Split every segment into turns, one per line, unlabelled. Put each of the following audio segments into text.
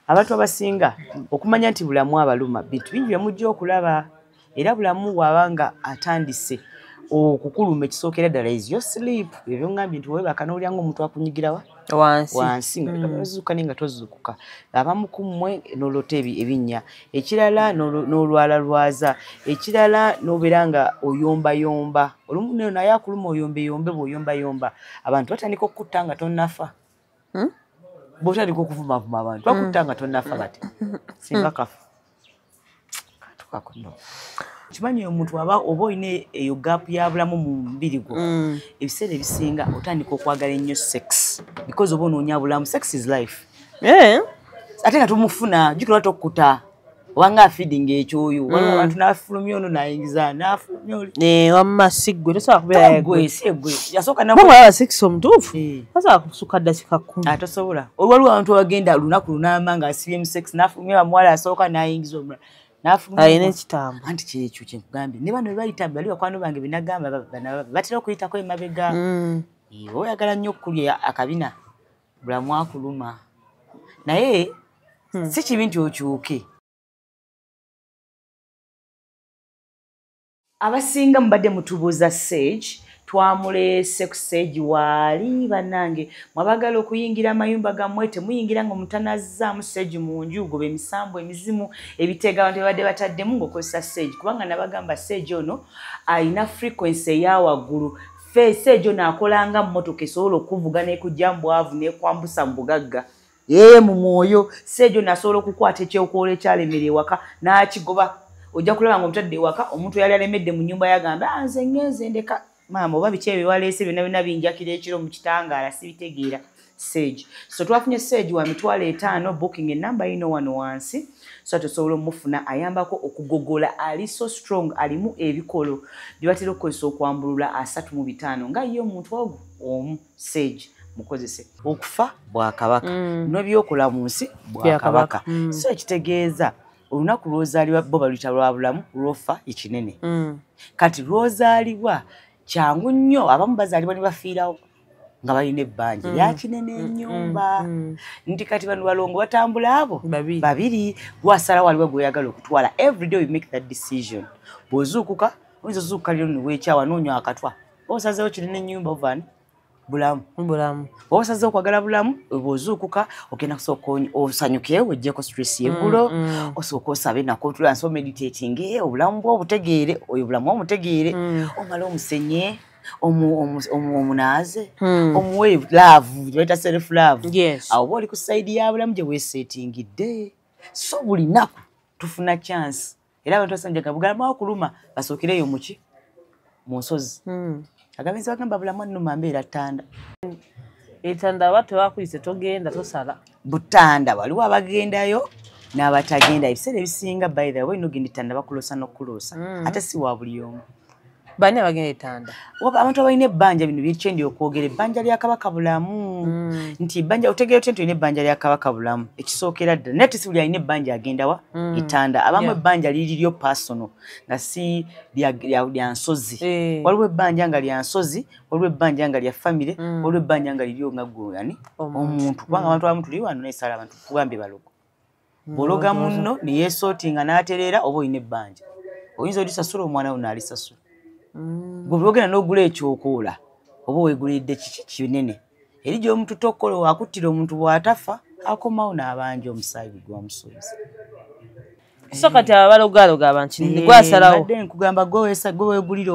abantu abasinga okumanya nti bulamu abaluma bintu bingi byamujja okulaba era bulamu bwabanga atandise okukuluma ekisookera ddala is your sleep ebyo ngambye nti webaka n'olya ng'omuntu akunyigirawa wansi ngazuuka nga tozuukuka abamu ku mmwe n'olota ebinnya ekirala n'olwala lwaza ekirala n'obeera nga oyombayomba olumu naye akuluma oyombeyombe bw'oyombayomba abantu batandika okukutta nga tonnafa bw'otandika okuvumavuma abantu bakutta nga tonnafa bati singa kafa tukakono kimanyi omuntu oba olina eyo gaapu ya bulamu mu mubiri gwo ebiseera ebisinga otandika okwagala ennyo sex because oba onoonya bulamu sex is life ate nga tomufuna jjukira tokkuta obanga afeeding ekyoyo waliwo abantu n'afulumya ono n'ayingiza n'afulumya oli
wamma siggwe tosobola kubeera
gwe yasooka
namulaba sex omutuufu tasobola kusukka ddakiika 10
tosobola waliwo abantu abagenda lunaku lunaama ng'asibye mu sex n'afulumya bamuwala asooka n'ayingiza omulala
ayina ekitambo
anti kyekyo kyenkugambye ne bano bayita bali bakwano bange benagamba batera okuyitako emabega oyagala nnyo okkulya akabina bulamu akuluma naye si kibi nti okyuke abasinga mubadde mutubuuza Sage twamuleese ku Sage waali bannange mwabagala okuyingira amayumba gammwe temuyingira nga mutanazzaamu Sage mu nju goba emisambo emizimu ebiteega abantu babadde bataddemu ng'okozesa Sage kubanga nabagamba Sage ono alina frequency eyawaggulu Sage ono akolanga mmotoka esobola okuvuga n'ekujja mu bwavu n'ekwambusa mu bugagga mu mwoyo Sage ono asobola okukwata ekyokoola ekyalemera ewaka n'akigoba ojja kulaba ng'omutadde ewaka omuntu yali alemedde mu nnyumba yagamba nze ngenze ndeka maama oba biki ebyo waleese byonna byonna binjakira ekiro mu kitangaala sibitegeera Sage so twafunye Sage wa $5,000 booking enamba yino wano wansi so tosobola omufuna ayambako okugogola ali so strong alimu ebikolo byebatera okukozesa okwambulula 35 nga ye omuntu ogwo omu Sage mukozese okufa bwakabaka n'ebyokola mu nsi bwakabaka so ekitegeeza olunaku lwozaalibwa bo baluyita lwa bulamu lwofa ekinene kati lwozaalibwa kyangu nnyo abamu bazaalibwa ne bafiirawo nga balina ebbanja lyakinene ennyumba nti kati bano balongo batambula abo babiri gwasala waliwo gweyagala okutwala everyday you make that decision bw'ozuukuka oyinza ozuukuka liro niweekyawa noonywa akatwa osazeewo kinene ennyumba ovaani bulamu osaze okwagala bulamu bw'ozuukuka ogenda kusooka osanyuke weggyeko stress y'eggulo osooka osabe nako tulansi omeditating obulamu bwo obutegeere oyo bulamu omutegeere omala omusenye omunaaze omuwe love baita self love awo oba oli ku sayidi ya bulamu gye weesetingidde so buli nnaku tufuna chance era abantu basanjaga bugalamu akuluma basookireyo muki mu nsozi agabenzi bagamba bulamu nnuma mbeera ttanda
etanda aba tewakuyise togenda tosala
butanda waliwo abagendayo n'abatagenda ebiseera ebisinga by the way nogenda ettanda bakulosa n'okulosa ate si wa buli omu
bani abagenda ettanda
abantu abalina ebbanja bino bikyendi okwogera ebbanja lya kabaka bulamu nti ebbanja otegeera otya nti olina ebbanja lya kabaka bulamu ekisookera ddala naye tesi buli alina ebbanja agendawa ettanda abamu ebbanja liri lyo personal nga si lya nsozi waliwo ebbanja nga lya nsozi waliwo ebbanja nga lya famire waliwo ebbanja nga liryo nga gwani omuntu kubanga abantu abamu tuli wano naye abantu tugambye balogo bw'ologa munno ne yeesootinga n'atereera oba olina ebbanja oyinza olisasula omwana wo n'alisasula gwe bwogenda n'ogula ekyokoola oba weegulidde kiki kinene eri gy'omuntu tokkola wakuttira omuntu bw'atafa akomawo n'abanja omusaayi gwamusuubiza
so kati abalogaloga abantu gwasalawo
badde nkugamba gwe weegulira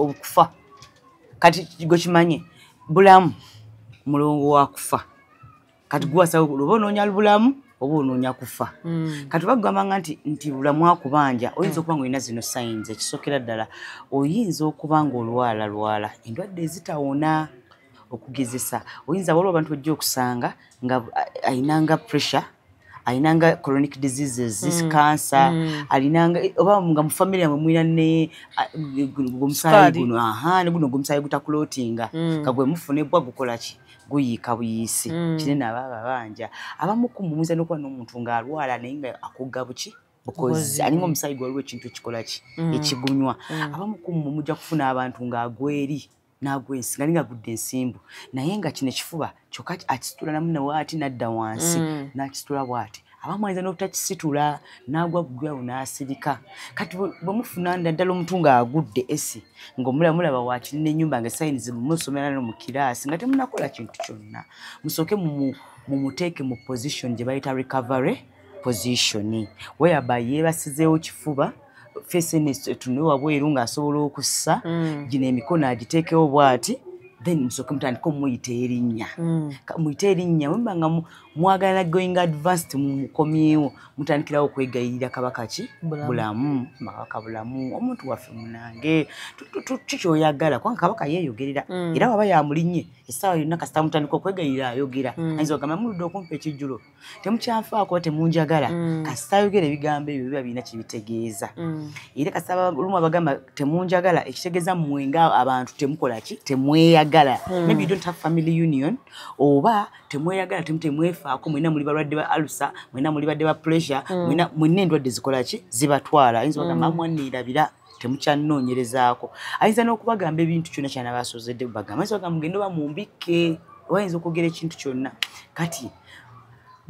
okufa kati gwe kimanye bulamu mulongo wa kufa kati gwasalawo oba onoonya bulamu oba onoonya kufa kati bagambanga nti bulamu akubanja oyinza okuba nga olina zino sayinzi ekisookera ddala oyinza okuba nga olwala endwadde ezitawona okugezesa oyinza waliwo abantu bajja okusanga nga ayinanga pressure ayinanga chronic diseases cancer alinanga oba nga mu family yamwe mwina ne omusaayi guno ne guno omusaayi gutakulotinga nga gwe mufunebwa gukola ki guyiika buyisi kinene ababa banja abamu kumumuza n'okuba n'omuntu ng'alwala naye nga akugga buki bukozi alinga omusaayi gwaliwo ekintu ekikola ki ekigunywa abamu kumumujja kufuna abantu ng'agweri nagwensi ngalinga gudde ensimbu naye nga kino ekifuba kyokka akisitula namuna waati nadda wansi n'akisitula bw'ati abamu ayinza n'obutakisitula n'agwa gwawo n'asirika kati bwe mufuna ddala omuntu ng'agudde esi ng'omulaba wakinina ennyumba nga sayinizi mumusomera no mu kiraasi nga temunakola kintu kyonna musooke mumuteeke mu position gye bayita recovery position whereby yeebasizeewo kifuba fesenes etunule wabweru ng'asobola okussa gino emikono agiteekewo bw'ati then musooke mutandika omuyita erinnya muyita erinnya wemba nga mwagala going advanced mumukomyewo mutandikirawo okwegayirira kabaka ki bulamu makaka bulamu omuntu waffe munange kikyoyagala kubanga kabaka yeeyogerera era waba yamulinnye essaawa yonna kasita mutandika okwegayirira ayogera ayinza ogamba muludde okumpa ekijjulo temukyanfaako temunjagala kasita ayogera ebigambo ebyo biba birina kibitegeeza era kasita olumu abagamba temunjagala ekitegeeza mmwe nga abantu temukola ki temweyagala maybe you don't have family union oba temweyagala temwefaako mwena muli balwadde ba alusa mwena muli badde ba pressure mwena endwadde zikola ki zibatwala ayinza ogamba mwanneerabira temukyanoonyerezaako ayinza n'okubagamba ebintu kyonna kyana baasozedde bagamba ayinza ogamba mugende oba mumbikke oyinza okwogera ekintu kyonna kati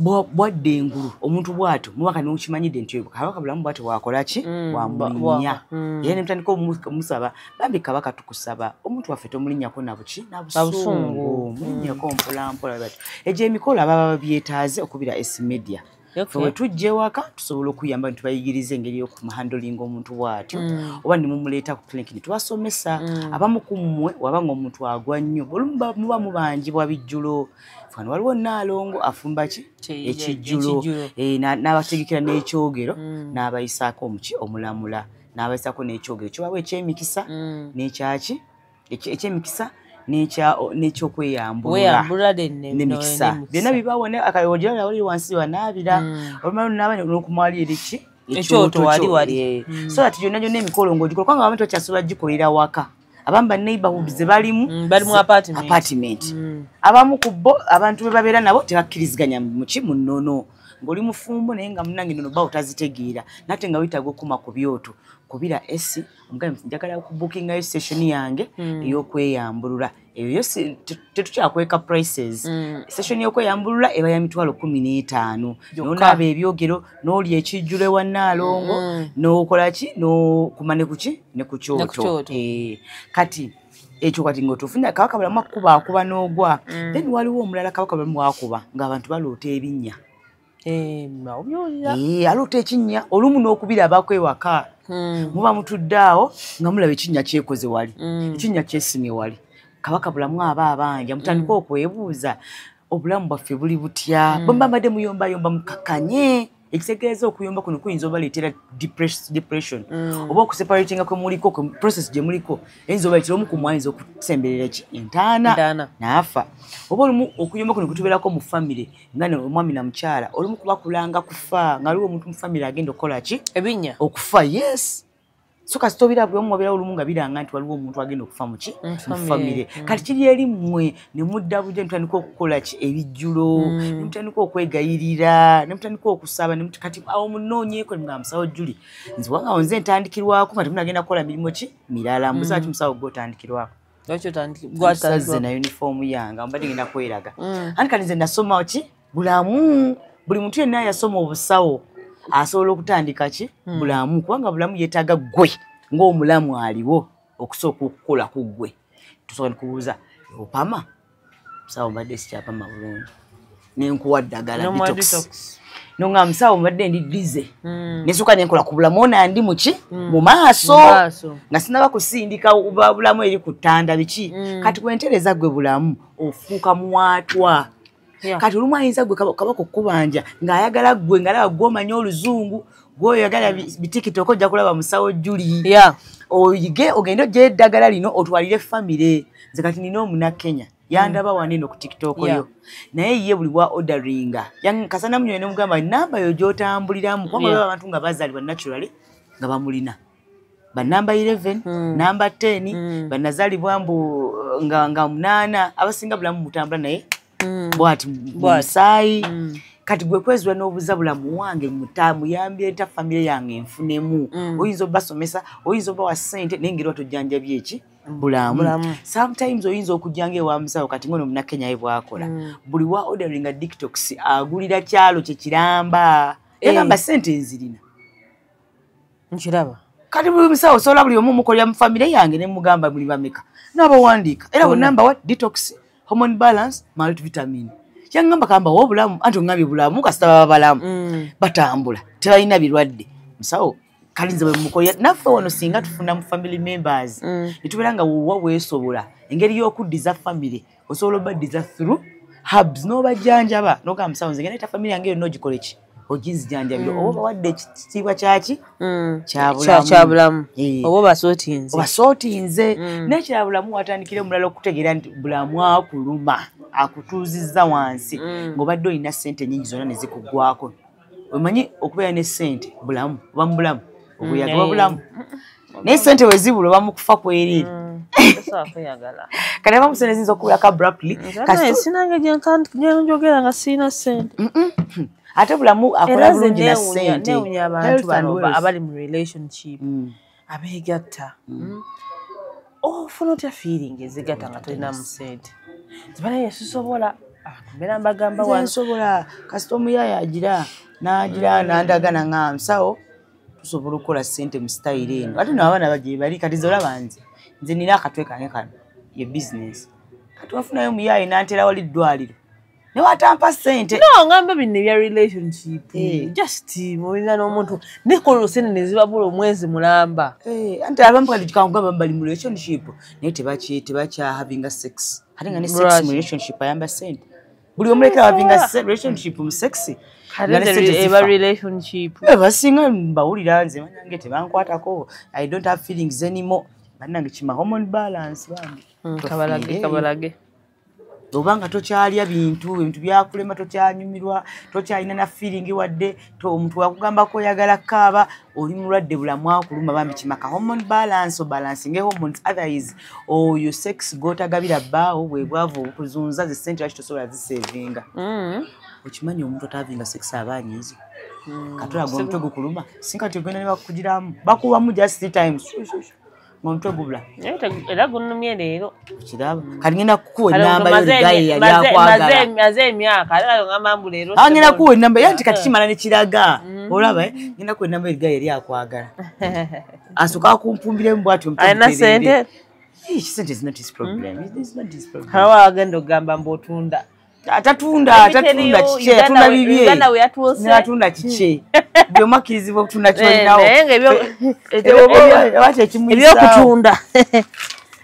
bwadde engulu omuntu bw'atyo mubaka n'okimanyidde nti kabaka bulamu bw'atyo wakola ki wamulinnya era ne mutandika omusaba bambi kabaka tukusaba omuntu waffe tomulinnyako nabuki nabusungu mulinnyako mpolampola batyo egyo emikolo ababa babyetaaze okubira S-Media we tujja ewaka tusobola okuyamba nitubayigiriza engeri y'okumuhandolinga omuntu bw'atyo oba nimumuleeta ku clinic nitubasomesa abamu ku mmwe wabanga omuntu agwa nnyo olumu muba mubanjibwa bijjulo fano waliwo Naalongo afumba ki ekijjulo n'abategekera n'ekyogero n'abayisaako omuki omulamula n'abayisaako n'ekyogero kyobawa ekyemikisa n'ekyaki ekyemikisa n'ekyokweyambulula n'emikisa byonna bibawone akayogira wali wansi wanaabira olumalo n'abanya n'okumwali eriki ekyoto wali so ati gyonna emikolo ng'ogikola kubanga abantu bakyasobola gikolera waka abamu ba neighborhood ze balimu apartment abamu ku bo abantu be babeera nabo tebakkiriziganya muki munono ng'oli mufumbo naye nga munange nnono ba otazitegeera nate nga wetaaga okuma ku byoto kubira esi omugambi njagala okubukingayo session yange ey'okweyambulula eyo tetukyakweka prices session y'okweyambulula eba ya mitwalo 15 n'onaaba ebyogero n'olya ekijjulo ewa Naalongo n'okola ki n'okumane kuki ne ku kyoto kati ekyo kati ng'otufunira kabaka bulamu akuba n'ogwa then waliwo omulala kabaka bulamu wakuba ng'abantu baloota ebinnya aloota ekinnya olumu n'okubirabako ewaka muba mutudde awo nga mulaba ekinnya kyekoze wali ekinnya kyesimye wali kabaka bulamu aba abanja mutandika okwebuuza obulamu bwaffe buli butya bwe mbadde muyombayomba mukakanye ekitegeeza okuyomba kuno kuyinza obaleetera depression oba okuseparatinga kwe muliko process gye muliko eyinza obaleetera omu ku mwayinza okusemberera ki entaana n'afa oba olumu okuyomba kuno kutubeerako mu famire nga omwami na mukyala olumu kubakulanga kufa nga aliwo omuntu mu famire agenda okukola ki
ebinnya
okufa yes so kasita obirabwe omuwabeera olumu nga biranga nti waliwo omuntu agenda okufa muki mu famire kati kiri eri mmwe ne mudda bujja nemutandika okukola ki ebijjulo nemutandika okwegayirira nemutandika okusaba kati awo munoonyeeko nga musawo Juli nze wanga nze ntandikirwako nga temunagenda kukola mirimu ki mirala mbuzaki musawo gw'otandikirwako gwasaze na uniform yange mbadde ngenda kweraga anti kati nze nasoma ki bulamu buli muntu yenna yasoma obusawo asobola okutandika ki bulamu kubanga bulamu yeetaaga ggwe ng'omulamu aliwo okusooka okukola ku ggwe tusobola kubuuza opama musawo mbadde sikyapama bulungi nenkuwa ddagala detox nonga musawo mbadde ndi dize nesooka nenkola ku bulamu ona ndi muki mu maaso nga sinaba kusindika bulamu eri ku ttanda biki kati kwentereza ggwe bulamu ofuuka muwaatwa kati olumu ayinza gwe kabaka okubanja ng'ayagala ggwe ng'alaba gw'omanya oluzungu gw'oyagala bitikiti ojja kulaba musawo Juli oyige ogende ogye eddagala lino otwalire famire nze kati nina omuna Kenya yandaba waneno ku TikTok yo naye ye buli bwa orderinga kasana munyo ne mugamba namba yo gy'otambuliramu kubanga abantu nga bazaalibwa naturally nga bamulina banamba 11 namba 10 banazaalibwa mbu nga 8 abasinga bulamu mutambula naye bwati musaayi kati gwe kwezibwa n'obuza bulamu wange muyambye eta famire yange enfunemu oyinza obasomesa oyinza obawa ssente naye ngeri watojjanjabye eki bulamu. Sometimes oyinza okujjanga ewa musawo kati ngono Munnakenya ye bwakola. Buli wa ordering a detox agulira kyalo kye kiramba. Egamba sente nzirina.
Nkiraba.
Kati buli musawo sola buli omu mukolera mu family yange ne mugamba buli bameka. N'abawandiika. Era bo number what detox, hormone balance, multivitamin. Kyangamba kamba wobulamu anti ngambye bulamu kasita balamu. Batambula. Tebalina birwadde. Musawo kalinze bwe mukolera naffe wano singa tufuna mu family members. Nituberanga wowa weesobola. Engeri y'okuddiza family. Osobola obaddiza through herbs n'obajjanjaba. N'ogamba musawo nze ngenda family yange yonna ogikole ki? Ojinzijanjabyo oba wadde ekitiibwa kyaki
kyabulamu oba
basootinze n'ekyabulamu watandikire mulala okutegeera nti bulamu akuluma akutuuzizza wansi ng'obadde olina ssente nyingi zonna ne zikugwako omanyi okubeera ne ssente bulamu oba mu bulamu obuyagala bulamu naye ssente we zibula oba mu kufa kweriri kati abamusene ziyinza okubulako abruptly
sinange gyenjogera nga sirina ssente
ate bulamu akola bulungi na ssente
newunya abantu bano abali mu relationship abeegatta ofuna otya feeling ezigatta nga tolina mu ssente zibanaye sisobola mbeera mbagamba
wansobola kasita omuyaya agira n'agira n'andagana nga musawo tusobola okukola ssente mu style eno ate n'abaana bagye bali kati ze olaba nze nina akatwe kange kano ye business kati wafunayo omuyaya n'antera wali ddwaliro ne watampa ssente
no ngamba bino ebya relationship just mulina n'omuntu nekola ssente ne zibabula omwezi mulamba
anti abamu kati kikangamba bali mu relationship naye tebakya having a sex ate nga ne sex mu relationship ayamba ssente buli omulekera having a relationship mu sex
eba relationship
basinga mbawulira nze manyange tebankwatako I don't have feelings anymore bannange kima hormone balance bambi
kabalage
obanga tokyalya bintu byakulema tokyanyumirwa tokyalina na feeling wadde omuntu wakugambako oyagala kaaba oli mulwadde bulamu akuluma bambi kimaka hormone balance balancing hormones otherwise oyo sex gotagabira bbaawo bwebwavu okuzunza ze ssente lwaki tosobola zisevinga okimanyi omuntu otavinga sex abanyiizo katulaga omutwe gukuluma singa tegenda ne bakugiramu bakubamu just 3 times ng'omutwe gubula
era gunnumye leero
kiraba kati ngenda kukuwa enamba y'oligaye yali akwagala
maze emyaka ate ngamba mbu leero
ngenda kukuwa enamba yanti kati kimala ne kiraga olaba ngenda kukuwa enamba y'oligaye yali akwagala asooka kumpumbiremu bw'atyo
alina ssente
sente is not his problem. It's not his problem.
Hawa agenda ogamba mbu otunda
atatunda kiki atunda bibye atunda kiki byomakirizibwa okutunda kyolinawo
ebyokutunda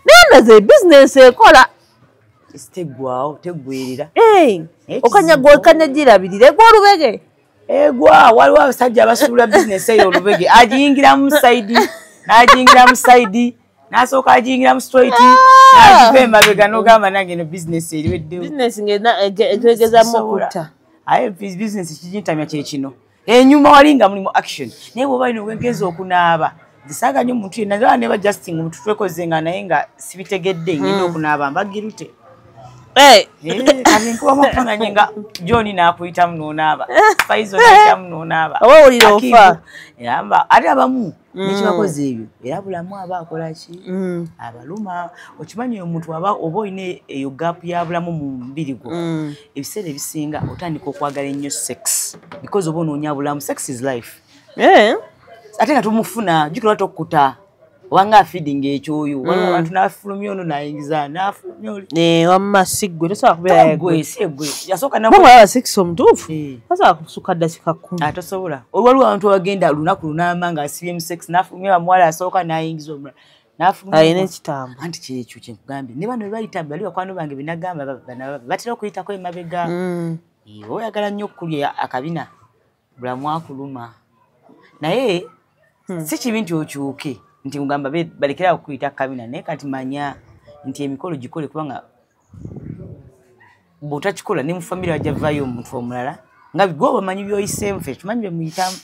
nenda ze business ekola
tegwawo tegwerera
okanyagirabirira egwa olubege
egwa waliwo abasajja abasuula business eyo olubege agiyingira mu saidi n'agiyingira mu saidi nasooka ajingira mu street nagiva emabega n'ogamba nange no business eriweddewo
business ng'etegezamu okutta
aye business kijintamya kye kino enyuma wali nga mulimu action naye bw'oba olina obwengezi okunaaba zisaaga nnyo omuntu yenna nga neba justing omuntu twekoze nga naye nga sibitegedde ngenda okunaaba mbagirute kati nkubamu okufananye nga John n'akuyitamu n'onaaba Faizo n'ayitamu n'onaaba
oba owulira ofa
ate abamu nekibakoze ebyo era bulamu aba akola ki abaluma okimanyi omuntu oba olina eyo gaapu ya bulamu mu mubiri gwo ebiseera ebisinga otandika okwagala ennyo sex because oba onoonya bulamu sex is life ate nga tomufuna jukira tokkuta wanga feeding ekyoyo waliwo abantu n'afulumya ono n'ayingiza n'afulumya oli
wamma siggwe tosobola kubeera
gwe siggwe yasooka
nabwaba sex omutuufu tasobola kusukka ddakiika 10
tosobola waliwo abantu abagenda lunaku lunaama ng'asibye mu sex n'afulumya bamuwala asooka n'ayingiza omulala n'afulumya
ayina ekitambo
anti kyekyo kye nkugambye ne bano bebayita bali bakwano bange benagamba batera okuyitako emabega oyagala nnyo okukulya akabina bulamu akuluma naye si kibi nti okyuke nti ngamba balekera okuyita kabina naye kati manya nti emikolo gikole kubanga bw'otakikola ne mu famire wajja vaayo omuntu omulala nga gwe bamanyi byoyiseemu ffe tumanyi bye muyitamu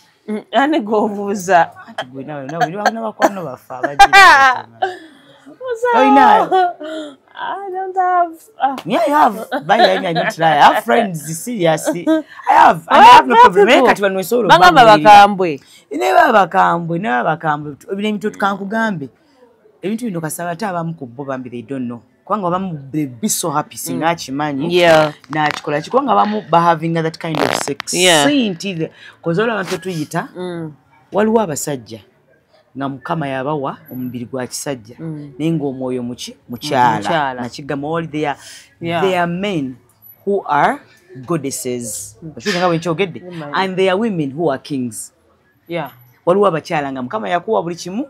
ane g'obuuza
anti gwe n'abakwano baffe abagira olinayo
I don't have.
Yeah, I have. By the way, I don't try. I have friends, seriously. I have. And I have no problem. Kati bano esolo.
Bagamba bakambwe.
Ineba bakambwe, neba bakambwe. Ebine mito tukankugambe. ebintu bino kasaba ate abamu ku bo bambi they don't know kubanga abamu they be so happy singa akimanyi n'akikola kubanga abamu having that kind of sex nti kozola abantu tuyita waliwo abasajja nga mukama yabawa omubiri gwa kisajja naye ng'omwoyo mukyala nakigamba wali they are men who are goddesses nga bwenkyogedde and they are women who are kings waliwo abakyala nga mukama yakuwa buli kimu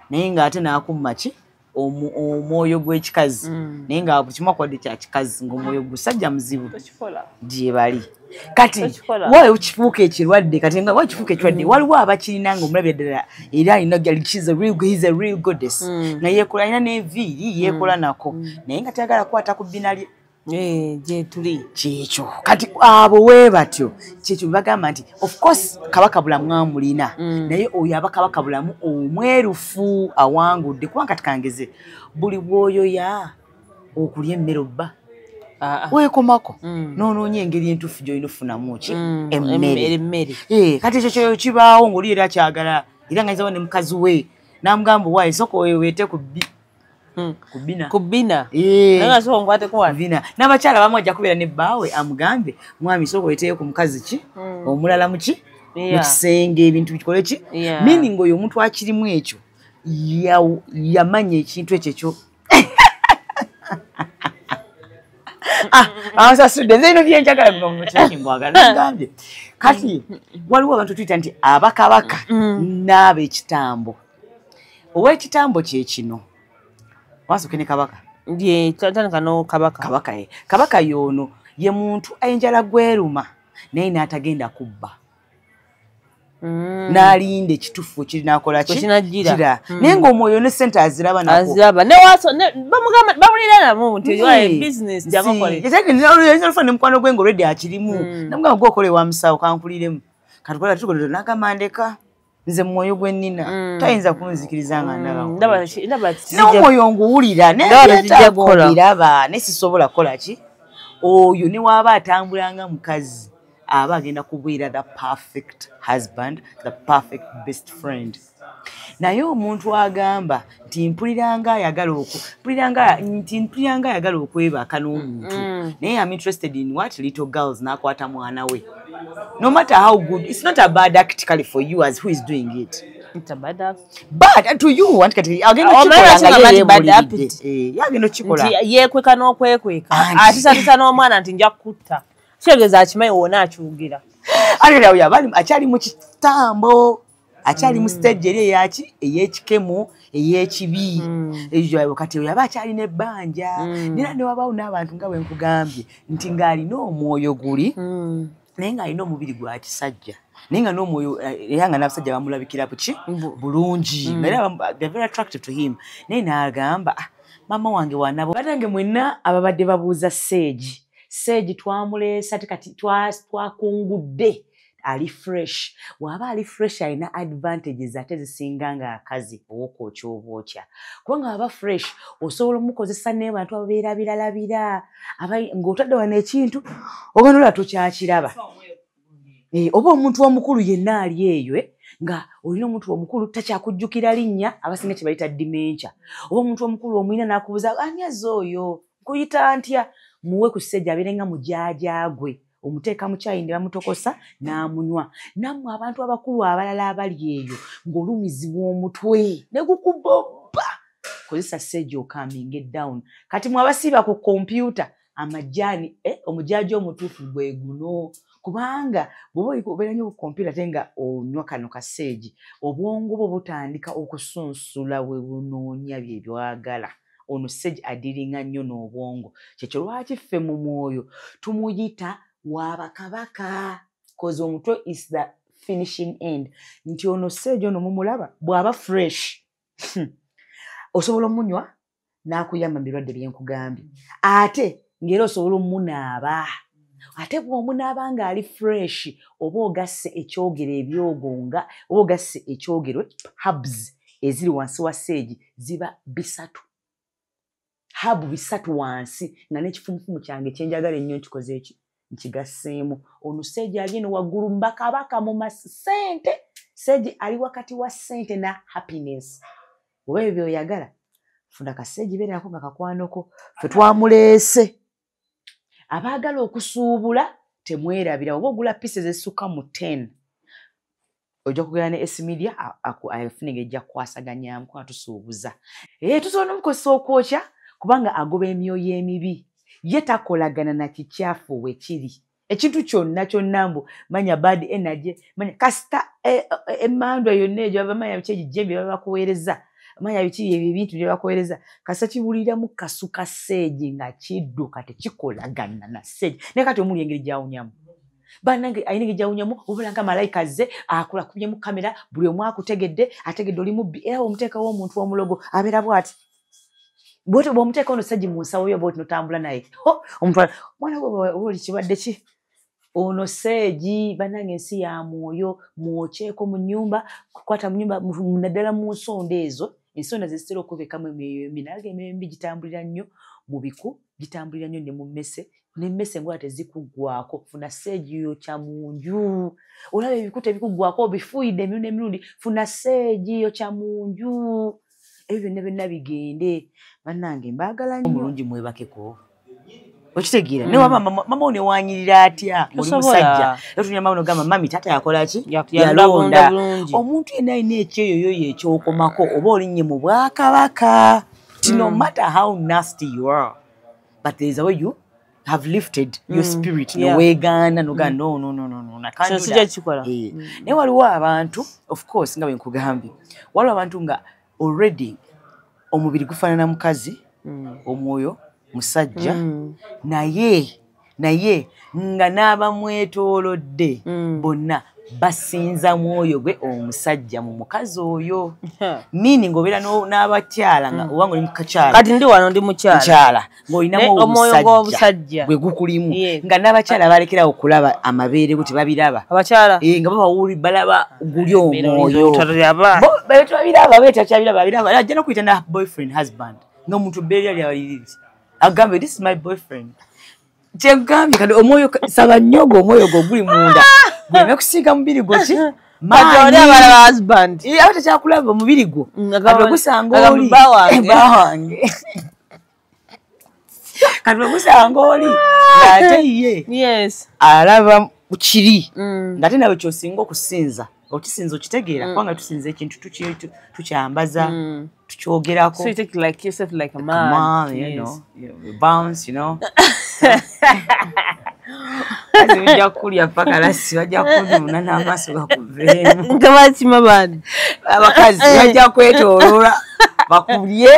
naye ng'ate n'akumma ki omwoyo gw'ekikazi naye nga buli kimu akwadde kya kikazi ng'omwoyo gusajja muzibu gye bali kati wawe kifuuka ekirwadde kati nga wawe kifuuka ekirwadde waliwo abakirina ng'omulabira ddala era alina he's a real goddess nga yeekola alina n'enviiri yeekola nako naye nga tayagala kukwata ku bbina lye
gye tuli
kyekyo kati abo bwe batyo kyekyo bagamba nti of course kabaka bulamu amulina naye oyo aba kabaka bulamu omwerufu awangudde kubanga kati kangeze buli bwoyoya okulya emmere obba weekomako noonoonye engeri entuufu gy'olina ofunamu ki emmere kati ekyo kyoyo kibaawo ng'oli era akyagala era nga nzawo ne mukazi we n'amugamba waayi sooka weeweete
kubina
n'abakyala bamu ajja kubeera ne bbaawe amugambe mwami sooka weeteyo ku mukazi ki omulala muki mu kisenge ebintu bikole ki meaning oyo omuntu akirimu ekyo yamanya ekintu ekyo ansasudde nze ino byenjagala bino mukyakingwagala nagambye kati waliwo abantu tuyita nti abakabaka n'ab'ekitambo ow'ekitambo kyekino wasoke ne kabaka kabaka y'ono ye muntu enjala gweruma naye n'atagenda kubba n'alinda ekitufu kirinakola kira naye ng'omwoyo ne ssente aziraba nakoyinza ne mukwano gwe ng'olwedde akirimu namugamba gwokola ewa musawo kankuliremu katukola tukola nagamba ndeka nze mwoyo gwe nnina tayinza kunzikiriza nga n'omwoyo nguwulira nayebiraba nesisobola kukola ki oyo ne waaba atambulanga mukazi aba agenda kubeera the perfect husband the perfect best friend naye omuntu agamba nti mpuliranga ayagala okwebaka n'omuntu naye am interested in what little girls n'akwata mwana we no matter how good it's not a bad act kali for you as who is doing it
it's a bad act
but to you want kati agenda chikola
yekweka n'okwekweka atisatisa n'omwana nti nja kutta kyegeza akimanyi wona akyugira
alira oyo abali akyali mu kitambo akyali mu stage eri ey'ekikemo ey'ekibi ejo kati oyo aba akyali n'ebbanja nera ne wabaawo n'abantu nga bwe nkugambye nti ng'alina omwoyo guli naye ng'alina omubiri gwa kisajja naye nga n'omwoyo era nga n'abasajja bamulabikira buki bulungi era they're very attractive to him naye n'agamba mama wange wanabo batange mwenna ababadde babuuza Seegi twamuleesa kati twakungudde ali fresh waba ali fresh alina advantages ate zisinga nga akazi owokwokya obwokya kubanga aba fresh osobola omukozesa n'abantu ababeera biralabira ng'otadde wano ekintu oganola tokyakiraba oba omuntu omukulu yenna ali eyo nga olina omuntu omukulu takyakujjukira linnya abasinga kye bayita dementia oba omuntu omukulu omulina n'akubuuza ani azze oyo nkuyita ntya muwe ku ssejja abeerenga mujaajagwe omuteeka mu kyayi ne bamutokosa n'amunywa nammwe abantu abakulu abalala abali eyo ng'olumizibwa omutwe ne gukubobba kozesa ssejja okaminge down kati mwabasiiba ku kompyuta amajaani omujaaji omutuufu gwe guno kubanga bw'oba obeera nnyo ku kompyuta ate nga onywa kano kaseegi obwongo bwo butandika okusunsula we bunoonya bye byagala ono sseegi adiringa nnyo n'obwongo kyekyo lwaki ffe mu mwoyo tumuyita waabakabaka cause omutwe is the finishing end nti ono sseegi ono mumulaba bw'aba fresh osobola omunywa n'akuyamba mu birwadde byenkugambye ate ng'era osobola omunaaba ate bw'omunaaba ng'ali fresh oba ogasse ekyogero ebyogonga oba ogasse ekyogero hubs eziri wansi wa sseegi ziba bisatu habu bisatu wansi nga n'ekifumufumu kyange kyenjagala ennyo nkikoze eki nkigasseemu ono sseegi ali eno waggulu mbakabaka mu masente sseegi ali wakati wa ssente na happiness oba ebyo byoyagala funa kaseegi beerako nga kakwanoko fe twamuleese abaagala okusuubula temwerabira oba ogula pieces ezisukka mu 10 ojja kugenda ne Esmedia afune ng'ejja kukwasaganyaamu kuba tusuubuza tusobola n'omukozesa okwokya kubanga agoba emyoyo emibi ye takolagana na kikyafu we kiri ekintu kyonna mbu manya bad energy manya kasita emmandwa yonna egyo abamanya biki egijjembe babakuweereza manya biki ebintu bye bakuweereza kasita kiwulira mu kasuka seegi nga kidduka tekikolagana na seegi naye kati omuli engeri gyawunyamu banange ayina engeri gyawunyamu obula nga malayika azze akulakubyemu kamera buli omu akutegedde ategedde oli mubbi era omuteekawo omuntu w'omulogo abeera bw'ati bw'omuteeka ono sajji mu nsawo yo bw'oti notambula naye omuntu mwana gwe oli kibadde ki ono seegi banange ensi ya mwoyo mwokyeko mu nnyumba kukwata mu nnyumba naddala mu nsonda ezo ensonda zezitera okubekamu emyoyo embi naye emyoyo embi gitambulira nnyo mu biku gitambulira nnyo ne mu mmese n'emmese ngola tezikuggwako funa seegi yokya mu nju olaba ebiku tebikuggwako bifuuyidde emirundi emirundi funa seegi yokya mu nju ebyo byonna bigende bannange mbaagala nnyo omulungi mwebakeko okitegeera ne waba mama one wanyirira atya oli musajja etunya mama nogamba mami tata yakola ki yalonda omuntu yenna alina ekyeyoyoyo ekyokomako oba olinnye mu bwakabaka no matter how nasty you are but there is a way you have lifted your spirit noweegaana noga no naye waliwo abantu of course nga bwenkugambye waliwo abantu nga already omubiri gufaanana mukazi omwoyo musajja naye nga n'abamwetoolodde bonna basinza mwoyo gwe omusajja mu mukazi oyo meaning obeera n'abakyala nga owange oli mukakyala
kati ndi wano ndi mukyala
ng'olinamu omusajja gwe gukulimu nga n'abakyala balekerawo okulaba amabeere gwe tebabiraba
abakyala
nga balaba guli omwoyo tebabiraba beetakyabiraba ajja n'okuyita na boyfriend husband ng'omuntu beeri ali awaliriri agambe this is my boyfriend kyegambye kati omwoyo saba nnyogo omwoyo gwo guli munda gweme kusiiga mubiri gwo ki aba tekyakulaba omubiri gwo kati ogusanga oli bawange kati ogusanga oli ate ye alaba kiri ngate nawe kyosinga okusinza okisinza okitegeera kubanga tusinza ekintu tukyambaza tukyogerako
so you take like yourself like a man
you bounce bajja kulya paka lasi bajja kununa n'amaaso gakuveemu
ngabakima bani
abakazi bajja kwetooloola bakulye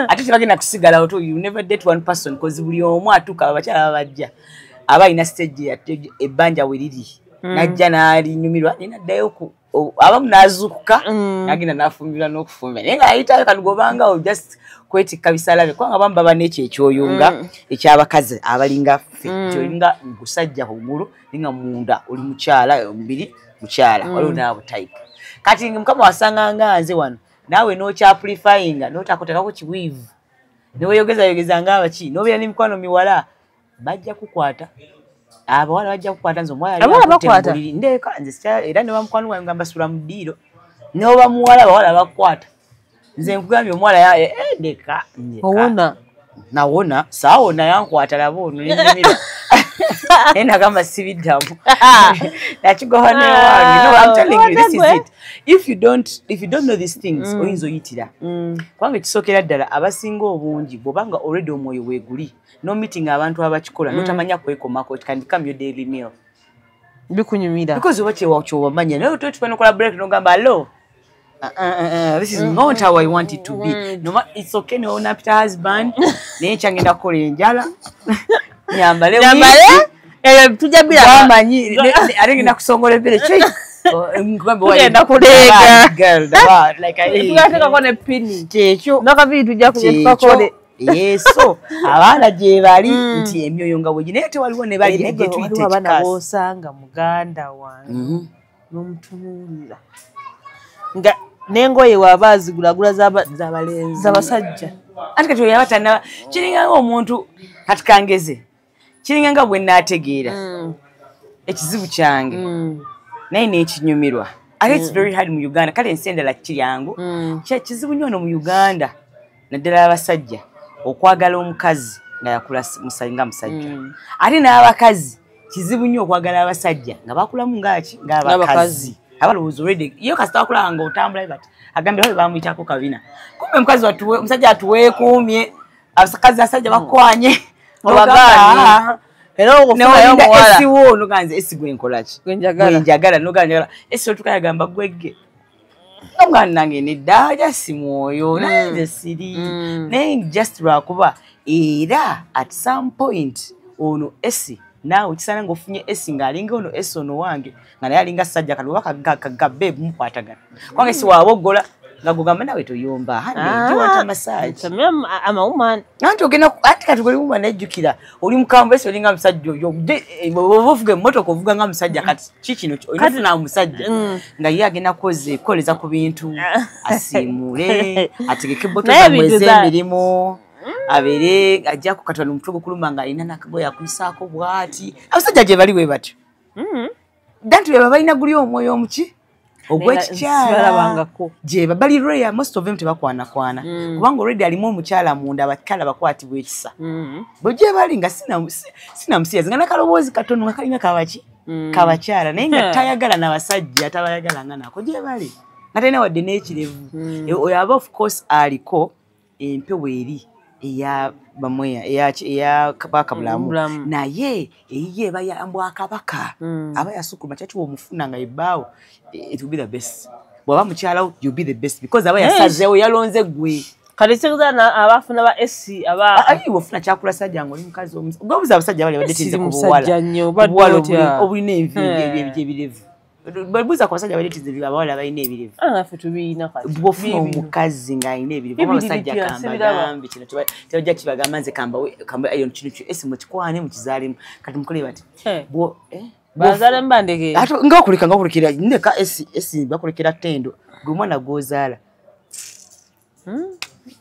ate tebagenda kusigala oto you never date one person because buli omu atuuka abakyala babajja aba alina stage ebbanja we liri najja n'alinyumirwa ninaddayo abamu n'azuukuka n'agenda n'afumbirwa n'okufumba naye ng'ayitayo kanugobanga just kwetikka bisalabe kubanga abamu baba n'ekyo ekyoyunga ekyabakazi abalinga ffe kyolinga musajja omulu ninga munda oli mukyala omubiri mukyala waliwo naabo type kati mukama wasanga nga nze wano naawe n'okyapurifayinga n'otakotekako kiwiivu neweyogezayogeza ng'abaki n'obeera n'emikwano miwala bajja kukwata abawala bajja kukwata nze omwala ndeeka nze era ne bamukwano gwange nga mbasula mu ddiiro n'oba muwala abawala bakukwata nze nkugambye omuwala ndeka nawona saawona yankwata labo ono nenyumira naye nagamba sibiddamu nakigoba newange no I'm telling you this is it if you don't know these things oyinza oyitira kubanga kisookera ddala abasinga obungi bw'obanga already omwoyo weeguli no meeting abantu abakikola notamanya kwekomako it can become your daily meal
bikunyumira
because oba kyowamanya naye tufanokola break nogamba allo this is not how I want it to be. No matter it's okay no na Peter husband. Ne changenda kukola enjala. Nyambale
tujja bila
amanyi arengenda kusongola bere chi. Ngombe
wali na kulega
girl like I
tunataka kone pini.
Checho.
Nakabi tujja kuyepa kole.
Yeso abana je bali nti emyoyo nga bwe nete waliwo ne bali nege tweet
abana bosanga muganda wange. Nomutunulira. Nga nengoye wabazigulagula zabalenzi zabasajja
ati kati yabatana kiringa omuntu kati kangeze kiringa nga bwe nategeera ekizibu kyange naye n'ekinyumirwa ate it's very hard mu Uganda kale ensendala kiri yangu kizibu nnyo no mu Uganda naddala abasajja okwagala omukazi nga yakula musajja ate n'abakazi kizibu nnyo okwagala abasajja nga bakulamu ng'abakazi abalowooza already iyo kasita wakulaba nga otambula bati agambye aho bamuyitako kabina kumbe mukazi watuwe omusajja atuweekuumye abakazi asajja bakwanye
obaganye era okufunayo omuwala
esiwo noganze esi gwenkolaki gwenjagala noganjagala esi otukayagamba gwegge omwana nange neddaja si mwoyo nanze siri naye just lwakuba era at some point ono esi naawe kisana ng'ofunye esi ng'alinga ono esi ono wange nga naye alinga sajja kati oba kagabeebu mukwatagana kwange si waaboggola nga gugamba nawe toyomba hadiwanta massage
amawuman
anti ogenda anti kati gwe woman ejjukira oli mukambwe esi olinga musajja oyo ovuga emmotoka ovuga nga musajja kati kikino olifuna musajja nga ye agenda kukoleza ku bintu asiimule ategeke boto zamweze emirimu abere ajja kukatwala omutwe kuluma nga alina nakagoya akuyisaako bwati abasajja gye bali we batyo danti beba balina guli omwoyo omuki ogw'ekikyala gye bali rare most of them tebakwana kubanga already alimu omukyala munda abakala bakwatibwa ekisa bwe bali nga sina musiyazi nga nakaloboozi katono nga kalina kabaki kabakyala naye nga tayagala n'abasajja tabayagala nga nako gye bali nga talina wadde n'ekirevu oyo aba of course aliko empewo eri eya bamweya eya kabaka bulamu naye eyiye bayambwa kabaka aba yasukuma kyaki omufuna nga ebbaawo it will be the best bwaba mukyalawo you be the best because aba yasazeewo yalonze gwe
kale sekuzana abafuna ba SC aba
ayiwo funa kyakula sajja ngoli mukazi omubuza abasajja bali badetize ku buwala obulina enviiri ebirevu babuza kwa basajja badetize abawala balina ebirevu
afe tubina kati
bwofuna omukazi nga alina ebirevu abasajja kambagambi kino tebajja kibagamba nze kamba ayo kino esi mukikwane mukizaalemu kati mukole bati
bazala mbandege
ato ngaokulikira ndeka esi bakulekera tendo gwe mwana gozaala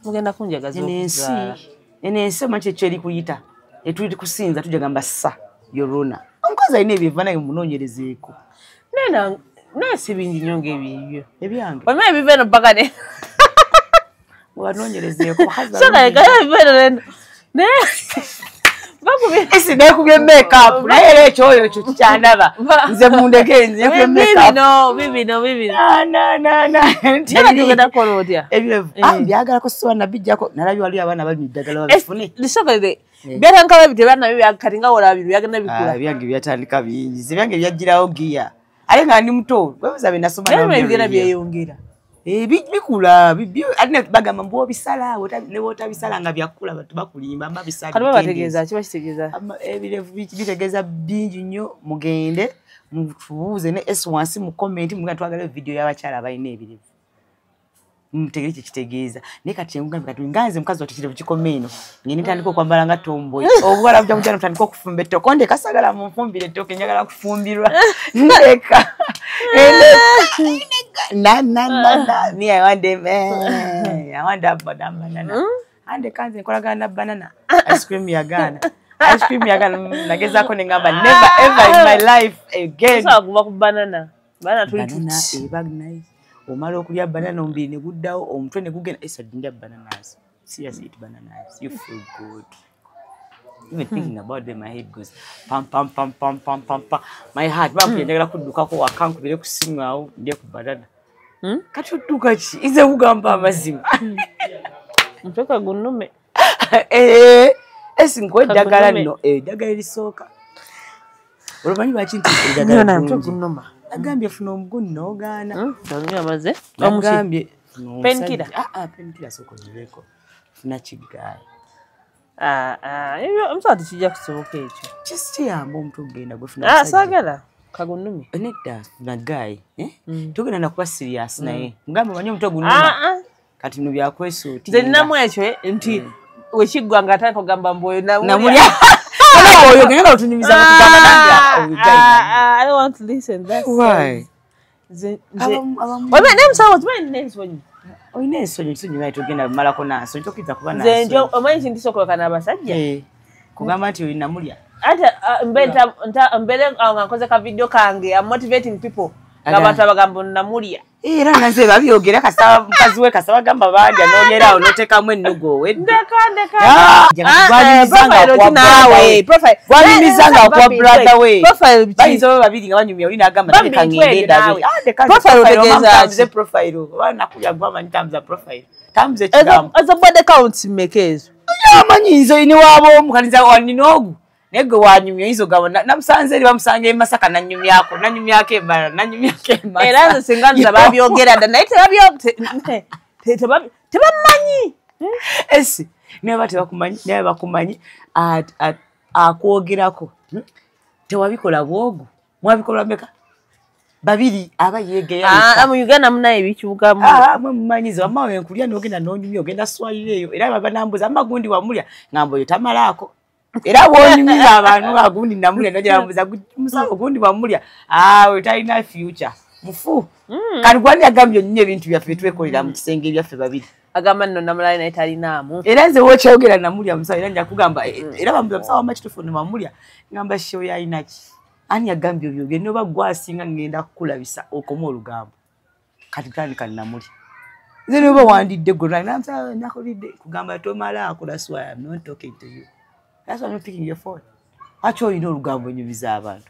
mugenda kunjagaza okuzaala
enensi manchi ekyo eri kuyita etuli kusinza tujja gamba sa yorona omukazi alina ebiva naye munoonyerezeeko nesi bingi nnyo ng'ebyo ebyange
olina ebiva eno mpaka ne
wanoonyerezeeko esi nekubye make-up naye era ekyoyo kyo kikyandaba nze mundeke nze nekubye make-up
tugenda kukola otya
byagalako siwa nabijjako nalabye waliyo abaana bali muddagala babifune
lisokolere byatandika babite bana bibya kati nga wola bintu byagenda bikula
byange byatandika bingi ze byange byajjirawo giya ale nga ndi muto webuza be nasoma
nabyongera byeyongera
bikula alina bagamba mbu obisala ne wotabisala nga byakula batu bakulimba mabisala
kati bategeeza kiba kitegeeza
ebirevu bitegeeza bingi nnyo mugende mutubuuze ne S1 mu comment mugenda twagala video y'abakyala abalina ebirevu mutegere kitegeeza ne kati ngamba kati nganze mukazi watikire kikomeeno ngene ntandika okwambala nga tomboy obwala bujja kujja ntandika okufumba ettoko konde kasagala mu nfumbire ettoko njagala kufumbirwa ndeka na me I want that banana ande kanze nkolagana banana ice cream yagana nagezaako nengamba never ever in my life again
so kuba ku banana tuli tuti
bag nice omala okulya banana ombiri ne guddawo omutwe ne gugenda esadinda bananas seriously eat bananas you feel good even thinking about them my head goes pam pam pam pam pam pam pam my heart njagala kuddukako wakankubire ku simu awo ndye ku banana kati odduka ki ize kugamba amazima
mtoka gunume
esi nkuwa eddagala nno eddagala erisooka olumanyi lwaki nti eddagala gunuma agambye funa omuguni n'ogaana
amaze
agambye
penkira
penkira sokonireko funa kigaaya
omusawo tekijja kusoboka ekyo
kiyamba omuntu ogenda gwefuna
saagala kagunumi
nedda funa gaayi togenda nakuba serious naye mugambe omanyi omuntu ogunuma kati bino byakwesuuti
nze ninamu ekyo nti wekiggwa nga atandika ogamba mbu oyo
namulya oyo genda otunyumiza mu kugamba nange
I don't want to listen. That's
why.
Nemusawo tumanyi n'ensonyi.
Olina ensonyi naye togenda malako nansonyi tokkiza kuba nansonyi.
Nze njo omanyi kintu sokola n'abasajja.
Kugamba nti olina mulya.
Ate mbere nga nkoze ka video kange I'm motivating people. Abantu abagamba namulya.
Era naze babyogera kasaba mukazi we kasaba gamba banja nonyera onotekamu ennugo we.
Ndeka.
Gwanyumizanga kwa brother we. Bayizo babiri nga banyumya oli nagamba ndeka ngende dawe. Profile. Bana kulya gwa mantamza profile. Tamze kigambo.
As a body count mekezo.
Amanyizo ini wabo mukaniza waninogu. Nego wanyumya izo gabona namusanze eri bamusange Masaka nanyumyako ebara nanyumyake Masaka.
Era singanza babyogera nda naite tebamanyi.
Esi neba bakumanyi akwogerako. Tewabikola bwogu. Mwabikola meka. Babiri abayegeya.
Mu Uganda muna ebikyuka mu.
Mmanyizo amawe nkulya nogenda nonyumya ogenda swalireyo. Era babanambuza amagundi wamulya ngambo yotamalako. Era wonyumiza abantu agundi namulya nojja mbuza musawo gundi wamulya. We talina future. Mufu. Kati gwani agambye nnyo ebintu byaffe twekolera mu kisenge byaffe babiri.
Agamba nno namulala naye talinaamu.
Era nze wokyogera namulya musawo era nja kugamba era bambuza musawo amakitufu namulya ngamba show ya inaki. Ani agambye byogere noba gwasinga ngenda kukulabisa okoma olugambo. Kati kandi namulya. Nze noba wandidde gonna namsa nakolidde kugamba tomala akola that's why I'm not talking to you. That's why I'm not picking your phone. Acho olina olugambo nyumiza abantu.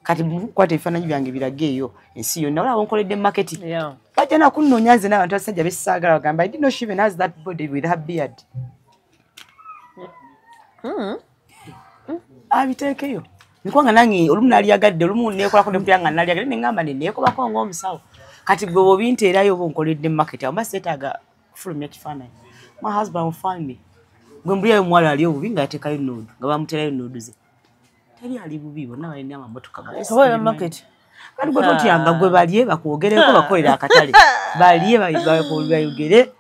Kati kwate ebifaananyi byange birageeyo ensi yonna olaba onkoledde market.
Yeah.
Kati na kunnonyanze n'abantu abasajja bessaagala bagamba I didn't know she even has that body with her beard. Abiteekeyo. Nikwanga nange olumu naliyagadde olumu neekolako nepyanga naliyagadde nengamba neekobako ng'omusawo. Kati gwe bw'obinteerayo oba onkoledde market amba seetaaga kufulumya kifaananyi. My husband will find me. Gwe mbulyayo omuwala ali obubi ng'ateekayo nuudu nga bamuterayo nuudu ze. Teri ali bubi bonna balina amamotoka
Sobola market.
Kati gwe totyanga gwe balye bakwogereko bakolera akatale. Balye bayogere.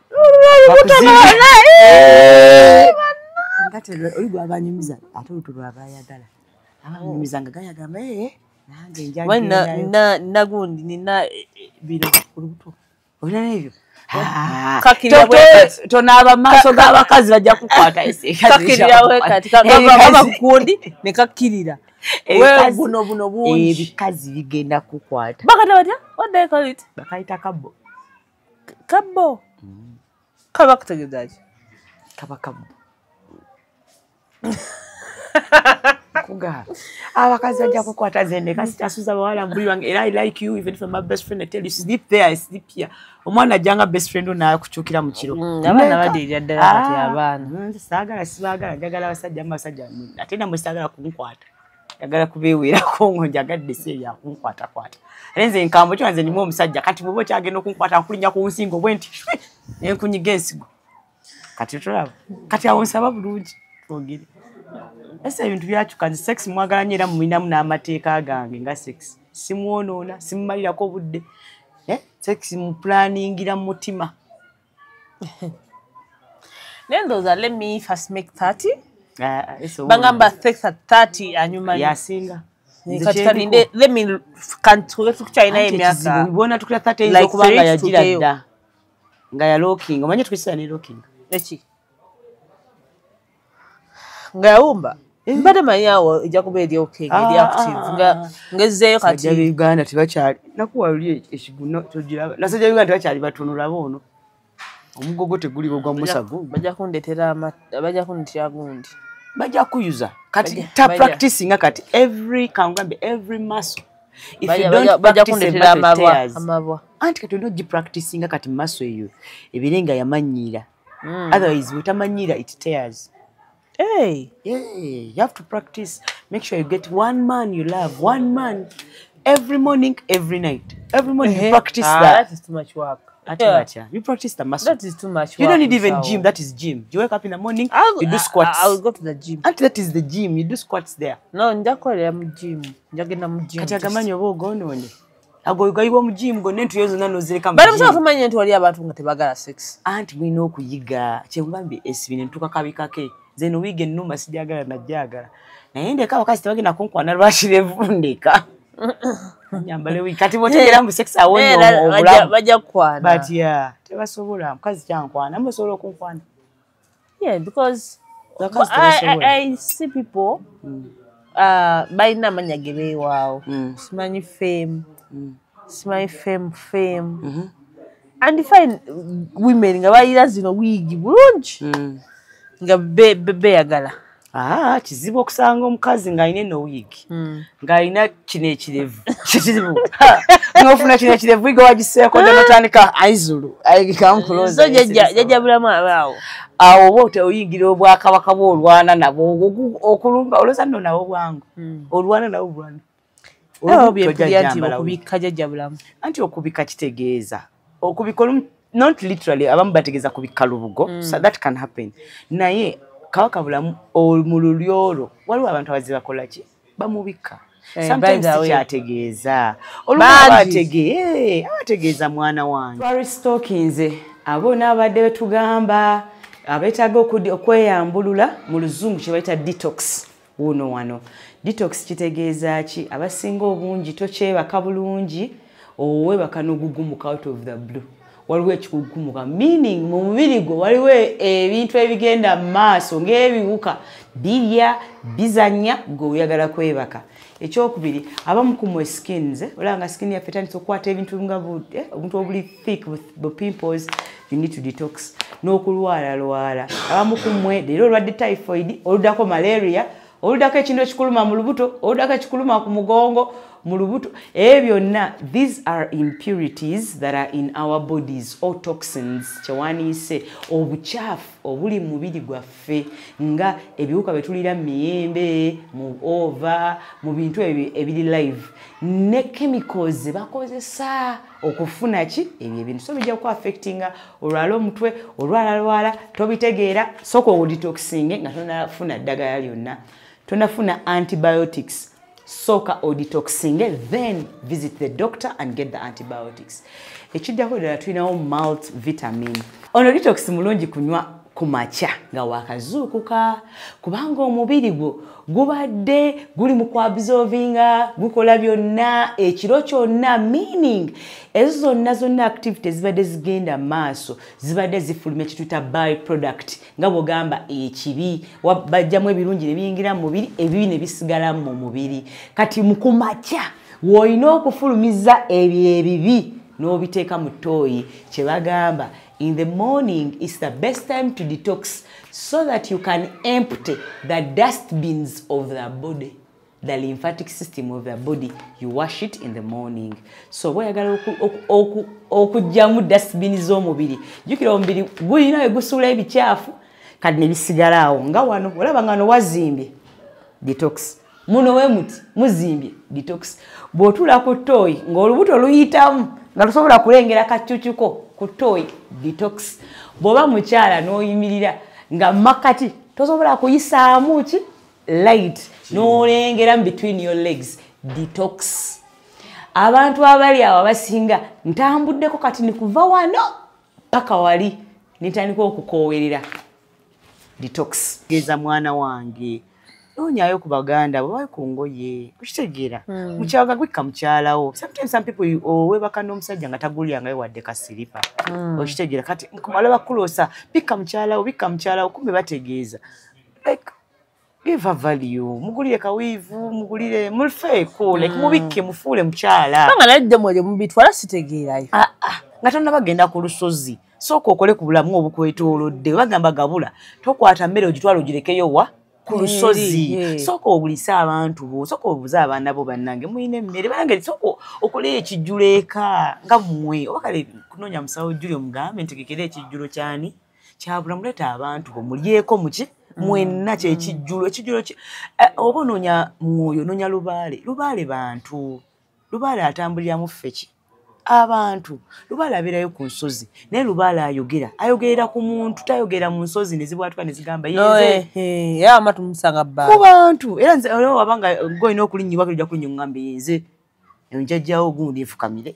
Ngate oli gwe abanyumiza ate olutulu abayagala. Abanyumizanga gayagamba nange njagala.
Nagundi nina bino olubuto.
Olina n'ebyo.
Tonaba
maaso g'abakazi bajja kukwata
kakirira wekati kagamba kukundi ne kakirira we buno bungi
ebikazi bigenda kukwata
bakata batya what they call it
bakaita kabbo
kaba kutegezaje
kabbo kuga abakazi bajja kukwata zende kasi tasuza bawala mbuli wange era I like you even if my best friend I tell you sleep there I sleep here omwana janga best friend na kuchukira mu kiro
abana badirira ddala kati abana
sagala sibagala njagala basajja atenda musagala kunkwata njagala kubewerako ngo njagadde se ya kunkwata lenze nkambo kyo nze ndimo omusajja kati bobo kyagenda kunkwata nkulinya ku nsingo bwenti enkunyiga ensigo kati tulaba kati awo nsaba bulungi twogere. Ese ebintu byakyuka sex mwagala nyera muminamu n'amateeka gange nga sex simuonoona simumalirako budde sex mu planningira mu mutima.
Nendoza let me first make 30 bangamba sex at 30 anyuma
yasinga
katika ninde let me kantuwe tukuchina emyaka
ubona tukira 30 ezo kubanga yagira dda nga ya locking omanye tukisa ni locking
echi nga yaumba mbade manyawo ejja kubeera okay eri active nga ngezeyo kati
ya Uganda tibachali nakuwalye ekiguno togira nasajja Uganda tibachali batunula bono omugogo teguliwo gwa musago
bajja kundetera bajja kundetera gundi
bajja kuyuza kati ta practicing kati every muscle if you don't
bajja kundetera amabwa
anti kati no gi practicing kati muscle eyo ebirenga yamanyira otherwise utamanyira it tears.
Hey,
you have to practice. Make sure you get one man you love, one man every morning, every night. Every morning you practice that.
That is too much work.
You practice the muscle.
That is too much work.
You don't need even gym. That is gym. You wake up in the morning, you do squats.
I will go to the gym.
And that is the gym. You do squats there.
No, njakolera mu gym. Njagenda mu gym.
Kati agamanyo bogonone. Agoyiwa mu gym go nentu yozo nano zireka mu.
Bali musaka kumanya nti wali abantu nga tebagala sex.
Anti mwino okuyiga. Kyembambi esibine ntuka kabikake. Zeno wige numa sijagala najagala. Naende kawa kasi tebagenda kunkwana lwashire vundika. Nyambale wikati botegera mu sex awonyo obulamu
bajja kwana
but tebasobola mukazi kyankwana mbasobola okunkwana
because I see people balina amanya gebeewaawo simanyi fame simanyi fame and fine women nga bayira zino wigi bulungi nga beyagala
kizibu okusanga omukazi ng'alina eno wiigi ng'alina kino ekirevu kizibu n'ofuna kino ekirevu wiigi wagiseeko n'otandika aizulu
so jajja bulamu abaawo
awo oba oyingira obwakabaka bw'olwana nabo okulumba olowooza nno nabo bwangu olwana nabo bwana
okubikka jajja bulamu
anti okubikka kitegeeza okubikka not literally abamu bategeeza kubikka lubugo so that can happen naye kabaka bulamu mu lulyo waliwo abantu abazi bakola ki bamubikka sometimes kyategeeza abategeeza mwana wange twaristokinze abo n'abadde betugamba abeetaaga okweyambulula mu luzungu kye bayita detox wano detox kitegeeza ki abasinga obungi tokyebaka bulungi owebaka n'ogugumuka out of the blue waliwo ekikugumuka meaning mu mubiri gwo waliwo ebintu ebigenda mu maaso ng'ebiwuka birya bizanya gwe oyagala kwebaka ekyokubiri abamu kumwe skins olanga skin yaffe etandise okukwata ebintu nga obuntu obuli thick with the pimples you need to detox n'okulwala abamu kumwe leero olwadde typhoid oluddako malaria oluddako ekintu ekikuluma mu lubuto oluddako ekikuluma ku mugongo mu lubuto byonna these are impurities that are in our bodies or toxins kyewaniise obukyafu obuli mu mubiri gwaffe nga ebiwuka betulira mu miyembe mu ova mu bintu ebiri live ne chemicals zebakozesa okufuna ki ebyo ebintu so bijja ku affectinga olwala omutwe olwala tobitegeera sooka odetoxinge nga tonafuna ddagala lyonna tonafuna antibiotics soka or detoxing then visit the doctor and get the antibiotics ekiddako ddala tulinawo multivitamin ono detox mulungi kunywa ku makya nga wakazuukuka kubanga omubiri gwo gubadde guli mu kuabsorvinga gukola byonna ekiro kyonna meaning ezo zonna activities zibadde zigenda maaso zibadde zifuluma ekituyita by product nga bwogamba ekibi bajjamu ebirungi ne biyingira mu mubiri ebibi ne bisigala mu mubiri kati mu kumakya w'olina okufulumiza ebyo ebibi n'obiteeka mu ttooyi kye bagamba in the morning is the best time to detox so that you can empty the dustbins of the body, the lymphatic system of the body. You wash it in the morning. So boyagala okujjamu dustbins z'omubiri. Jukira omubiri gulina egusula ebikyafu kati ne bisigala awo nga wano olaba nga no wazimbye detox. Muno we muti muzimbye detox. Bw'otula ku ttooyi ng'olubuto luyitamu nga lusobola kulengera kacucuko ku ttooyi detox. Bw'oba mukyala n'oyimirira nga makati tosobola kuyisaamu ki light n'olengera between your legs detox. Abantu abali awo abasinga ntambuddeko kati ni kuva wano paka wali nitandika okukoowerera detox. Geza mwana wange nonyayo ku baganda bwe ku ngoye kukitegera mukyaga gwika mukyalawo. Sometimes some people webaka n'omusajja nga tagulya nga wadde kasiripa okitegera kati kumala bakulosa bika mukyalawo kumbe bategeeza like give a value mugulire kawivu mugulire mulfeeko like mubikke mufuule mukyala
nga nadde mwe mubitwala sitegeerayo
nga tonna bagenda ku lusozi sooka okole ku bulamu obukwetoolodde bagamba gabula tokwata mmere ogitwala ogirekeyo wa ku lusozi sooka obulisa abantu bo sooka obuze abaana bo bannange muyina emmere banange sooka okole ekijjulo eka nga mmwe oba kale kunoonya musawo Julio mugambe ntegekera ekijjulo kyani kyabula muleeta abantu bo mulyeko muki mwenna kyekijjulo oba onoonya mwoyo noonya lubaale bantu lubaale atambuliramu ffeki abantu lubaale abeerayo ku nsozi naye lubaale ayogerera ku muntu tayogera mu nsozi ne zibwatuka ne zigamba
yenze ama tumusanga
ku bantu era nze wabanga golina okulinnyibwa ojja kulinnyongambe yenze njajjawo gundi nfukamire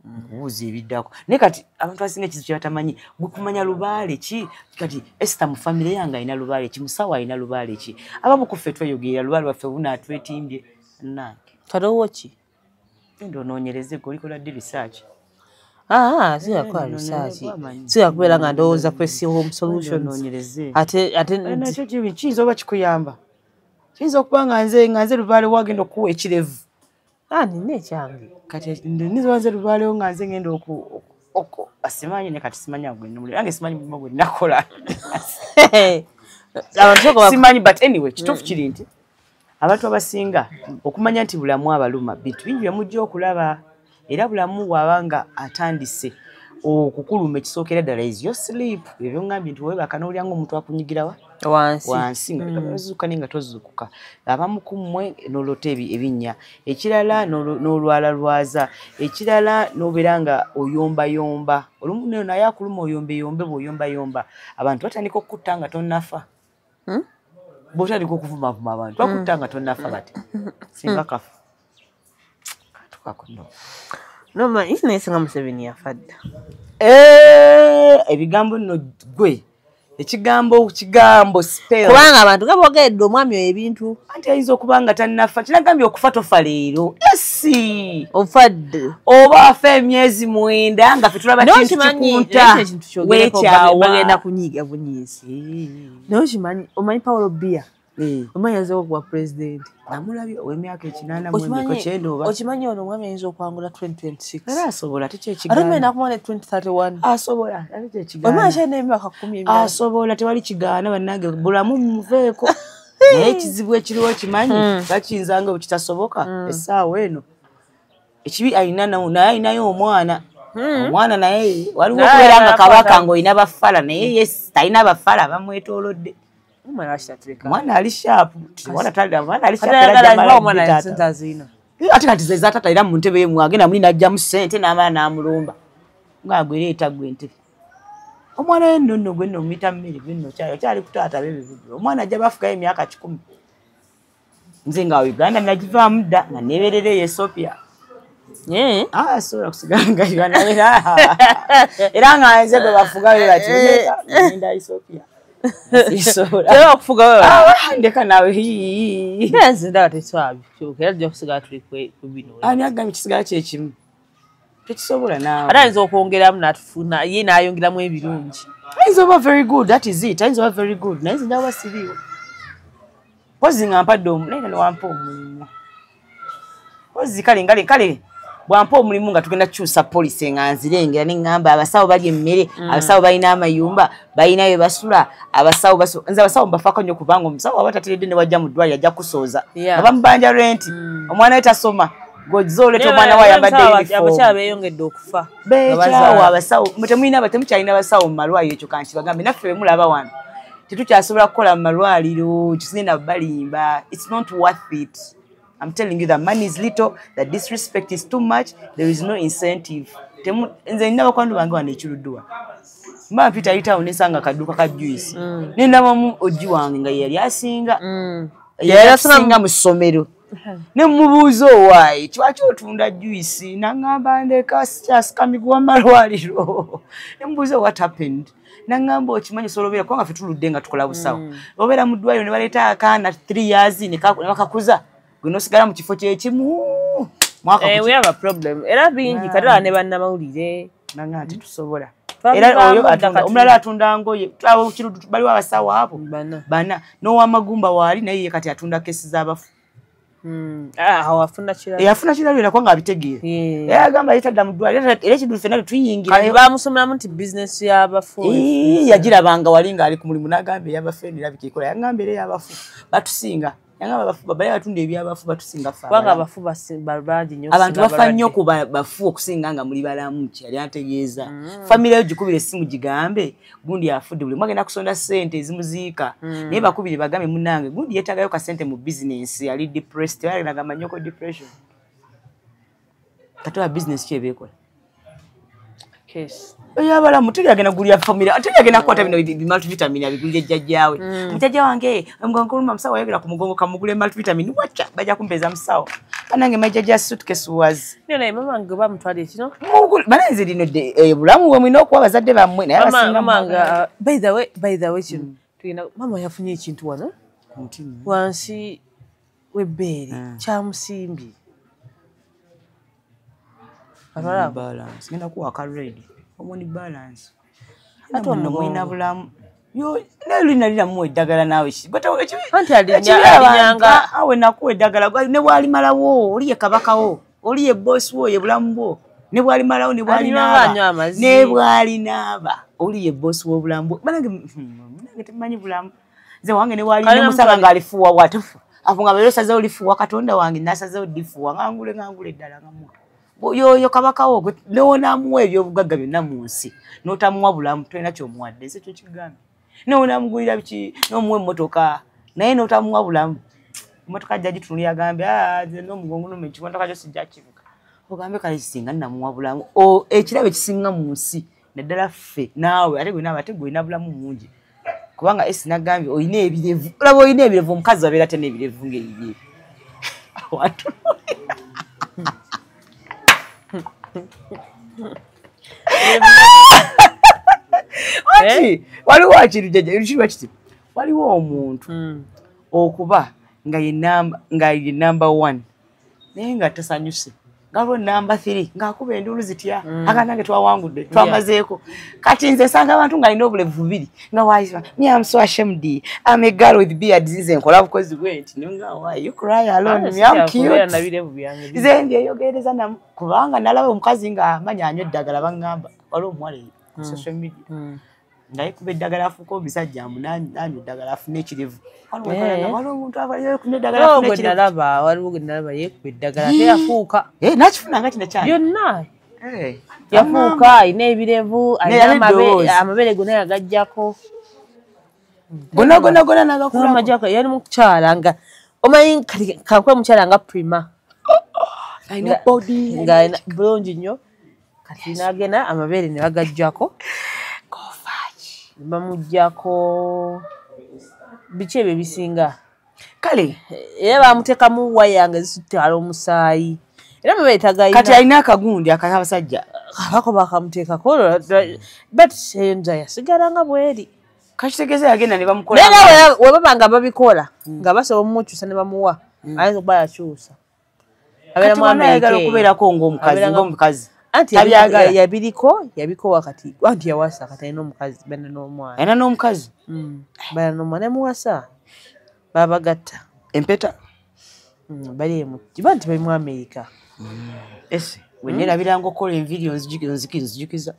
nkubuuza ebiddako naye kati abantu abasinga ekizibu kyebatamanyi gwe kumanya lubaale ki kati Esther mu famire yange alina lubaale ki musawo alina lubaale ki abamu ku ffe tweyogerera lubaale waffe bunaatwetimbye nange
kalowo ki
ndo noonyereze gwe olikola ddi research
sigakola research sigakubeera nga ndowooza question home solutions ate
nakyo kiyinza oba kikuyamba kiyinza okuba nga nze lubaale wagenda okuwa ekirevu
nina ekyange
kati nizo wanze lubalewo nga nze ngenda oko asimanyi ne kati simanya gwe nomuli nange simanyi mulimu gwe nakola simanyi but anyway kituufu kiri nti abantu abasinga okumanya nti bulamu abaluma bintu bingi bye mujja okulaba era bulamu bw'abanga atandise okukuluma ekisookera ddala is your sleep ebyo ngambye nti webaka n'olya ng'omuntu akunyigirawa wansi ngazuuka nga tozuukuka abamu ku mmwe n'olota ebinnya ekirala n'olwala lwaza ekirala n'obeera nga oyombayomba olumu naye akuluma oyombeyombe bw'oyombayomba abantu batandika okukutta nga tonnafa bw'otandika okuvumavuma abantu bakutta nga tonnafa bati singa kafa katukakono
noma nayesenga Museveni yafadda
ebigambo nno gwe ekigambo spell
kubanga abantu gaboogedde omwami oyo ebintu
anti ayinza okuba nga tannafa kinagambye okufa tofa leero esi
ofadde
oba afa emyezi 9 nga fe tulaba kintu kikunta
bagenda kunyiga bunyiisi naye okimanyi omanyi Paulo Biya omanyi yazeewo kuba pulezidenti
namulabye ow'emyaka 89
okimanyi ono omwami ayinza okwangula 2026
era asobola tekyekigaana
ate menda kumwana 2031
asobola ate kyekigaana
omwana kyalina emyaka 10
asobola tewali kigaana bannange bulamu muveeko naye ekizibu ekiriwo kimanyi bakiyinzanga bwe kitasoboka essaawa eno ekibi alina naye alinayo omwana naye waliwo okubeera nga kabaka ng'olina bafala naye yes talina bafala bamwetoolodde mwana ali sharpu ate kati ze zaatata era mu ntebe yemu agenda muli n'ajjamu ssente n'amala n'amulumba ng'agwereeta gwe ntebe omwana ye nno gwe nno muyita mmere gwe nno kyali kutaata bebebibyo omwana ajja bafugayo emyaka 10 nze nga Uganda nagivaamu dda nga neeberera e Ethiopia sobola kusiganga era nga nze gwe bafugayo bati ngenda Ethiopia
Tewa kufuga
ndeka nawe
nze ndaga tetwabi era tujja kusigala tuli ku bino
ani agambye kisigala kyekimu tekisobola naawe
ate ayinza okwongeramu natufuna ye n'ayongeramu ebirungi
ayinza oba very good that is it ayinza oba very good naye nze njaba siriiwo pozi nga mpadde naye newampa omulimu pozi kale bwampa omulimu nga tugenda kukyusa poliisi nga nzirengera neŋŋamba abasawo bali emmere abasawo balina amayumba balina bye basula nze abasawo mbafaako nnyo kubanga omusawo aba tateredde ne wajja mu ddwaliro ajja kukusooza aba mubanja renti omwana we tasoma gozza oleta omwana we ayambadde
abakyala beeyongedde okufa
bekyawo abasawo temukyalina basawo mu malwaliro ekyo kankibagambe naffe bemulaba wano tetukyasobola kukola mu malwaliro kisigenda balimba it's not worth it. I'm telling you that money is little, that disrespect is too much, there is no incentive. Nze nina bakwandu bange wano ekiruddwa. Mba mpita ayita onesanga kaduka ka juice. Nendabamu oji wange nga yali asinga. Yali asinga mu ssomero. Ne mubuuzo waayi, kiwaki otunda juice? Nangamba ndeka sikamigwa malwaliro. Ne mubuuzo what happened? Nangamba okimanyi solobera kwanga fe tuludde nga tukola busawo. Obera mu ddwaliro ne baleeta akaana 3 years ne bakakuza. Gwe sigala mu kifo kyekimu
we have a problem era bingi katala ne bannamawulire
nanga ati tusobola era oyo omulala atunda ngoye kirudu baliwo abasawo abo bana n'owamagumba waali naye ye kati atunda kesi z'abafu
awafuna kirala
yafuna kirala era kwanga abitegeera era agamba yitadda mu ddwaliro era ekidudu ffenna tuyingira
bamusomeramu nti business y'abafu
yagirabanga wali ng'ali ku mulimu n'agamba ey'abafu erabika ekola yagamba era ey'abafu batusinga yanga bafu babali batunda ebyabafu batusinga fa
banga bafu babangi nnyo
abantu bafa nnyo ku bafu okusinga nga muli balamu kyali ategeeza family yo gikubire essimu gigambe gundi afudde buli mwagenda kusonda ssente ezimuziika naye bakubire bagambe munange gundi yeetagayo ka ssente mu business ali depressed yali nagamba nnyo ko depression katoa business kyebeekola
case
oyabala mutuli agenda gulya family atuli agenda kwata bino multivitamin abigulye jjajjawe mujjajja wange mgongo msawo yagera ku mugongo kamugule multivitamin wacha baja kumpeza msawo anange majjajja suitcase was
nene mama ngoba mutwali kino
bananze lino de bulamu bwe mwino okuba bazadde bammwe naye abasinga
mama by the way kino tuyina mama yafunye ekintu wano wansi webbeere kyamusimbi
balance ngenda kuwa ka ready omoni balance ato no mwina bulamu yo nelina lina mu eddagala nawe
anti alinyanga
awe nakuwa eddagala ne bwali malawo oli ye kabakawo oli ye boss wo ye bulamu bwo ne bwali malawo ne bwali naaba oli ye boss wo bulamu bwo banange temanyi bulamu nze wange ne bwali ne musaba ngalifuwa watufu afunga bero saza olifuwa katonda wange nasaza odifuwa ngangule ddala ngamu yo kabakawo newona muwe ebyobugagga byonna mu nsi n'otamuwa bulamu tolina ky'omuwadde ese kyo kigambe newona mugulira biki n'omuwa emmotoka naye n'otamuwa bulamu emmotoka jja gitunulira agambe nze n'omugongo n'omukimotoka kyo sijja kivuga ogambe kale kisinga nnamuwa bulamu ekirabo ekisinga mu nsi naddala ffe naawe ate gwena ate gwena bulamu mungi kubanga esi nagambye oyina ebirevu olaba oyina ebirevu omukazi wabeera te n'ebirevu ng'ebibye waliwo akirujajja kiti waliwo omuntu okuba nga ye number 1 naye nga tasanyuse nga waliwo number 3 ng'akuba enduulu zitya akanange twawangudde twamazeeko kati nze sanga abantu ng'alina obulevu 2 nga wayiva me am so ashamed I'm a girl with beard nze nkola bukozi bwenti nga why you cry alone me am cute nze ndyeyogereza namu kubanga nalaba omukazi ng'amanya anywa eddagala baŋŋamba waliwo omuwala social media naye kuba eddagala afuuka omusajja anywa eddagala afuna ekirevu waliwo omuntu akunywa eddagala afuna ekirevu
waliwo gwe nalaba yeekuba eddagala ate yafuuka
nakifuna nga kino kyana
byonna yafuuka alina ebirevu amabere gonna yagajjako
gonna nagakulako
yali mukukyala nga omanyi kakwe mukyala nga prima
alina body
nga bulungi nnyo kati nagenda amabere ne bagajjako bamujjako biki ebyo bisinga
kale
era bamuteekamu waya nga zisutwala omusaayi era amabere tagayina
kati alina akagundi akabasajja
abako bakamuteekako but enza yasigala nga bweri
kakitegeeza yagenda ne bamukola
naye webaba nga babikola nga basobola omumukyusa ne bamuwa ayinza okuba yakyusa
abeeramu ayagala okubeerako ng'omukazi
anti yabiriko wakati anti yawasa kati alina omukazi bana n'omwana
alina n'omukazi
bana n'omwana nemuwasa babagatta
empeta
bali kiba nti bali mu Amerika
ese wenerabiranga okukola envidiyo nzijukiza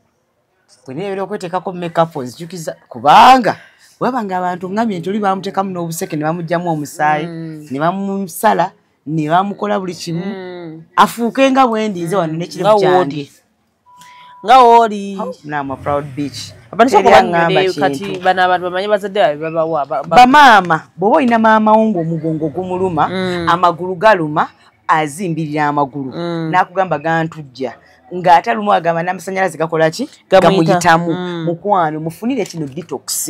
wenerabira okweteekako makeup nzijukiza kubanga webanga abantu ngambye nti oli bamuteekamu n'obuseke ne bamugjamu omusaayi ne bamusala ne bamukola buli kimu afuuke nga bwendize wano n'ekirevu kyange
nga wooli
nama proud beach
kati bano abantu bamanye bazadde babe babawa
bamaama bw'oba olina maama wo ng'omugongo gumuluma amagulu galuma azimbirira amagulu n'akugamba gantujja ng'ate alumu agamba n'amasannyalaze gakola ki gamuyitamu mukwano mufunire kino detox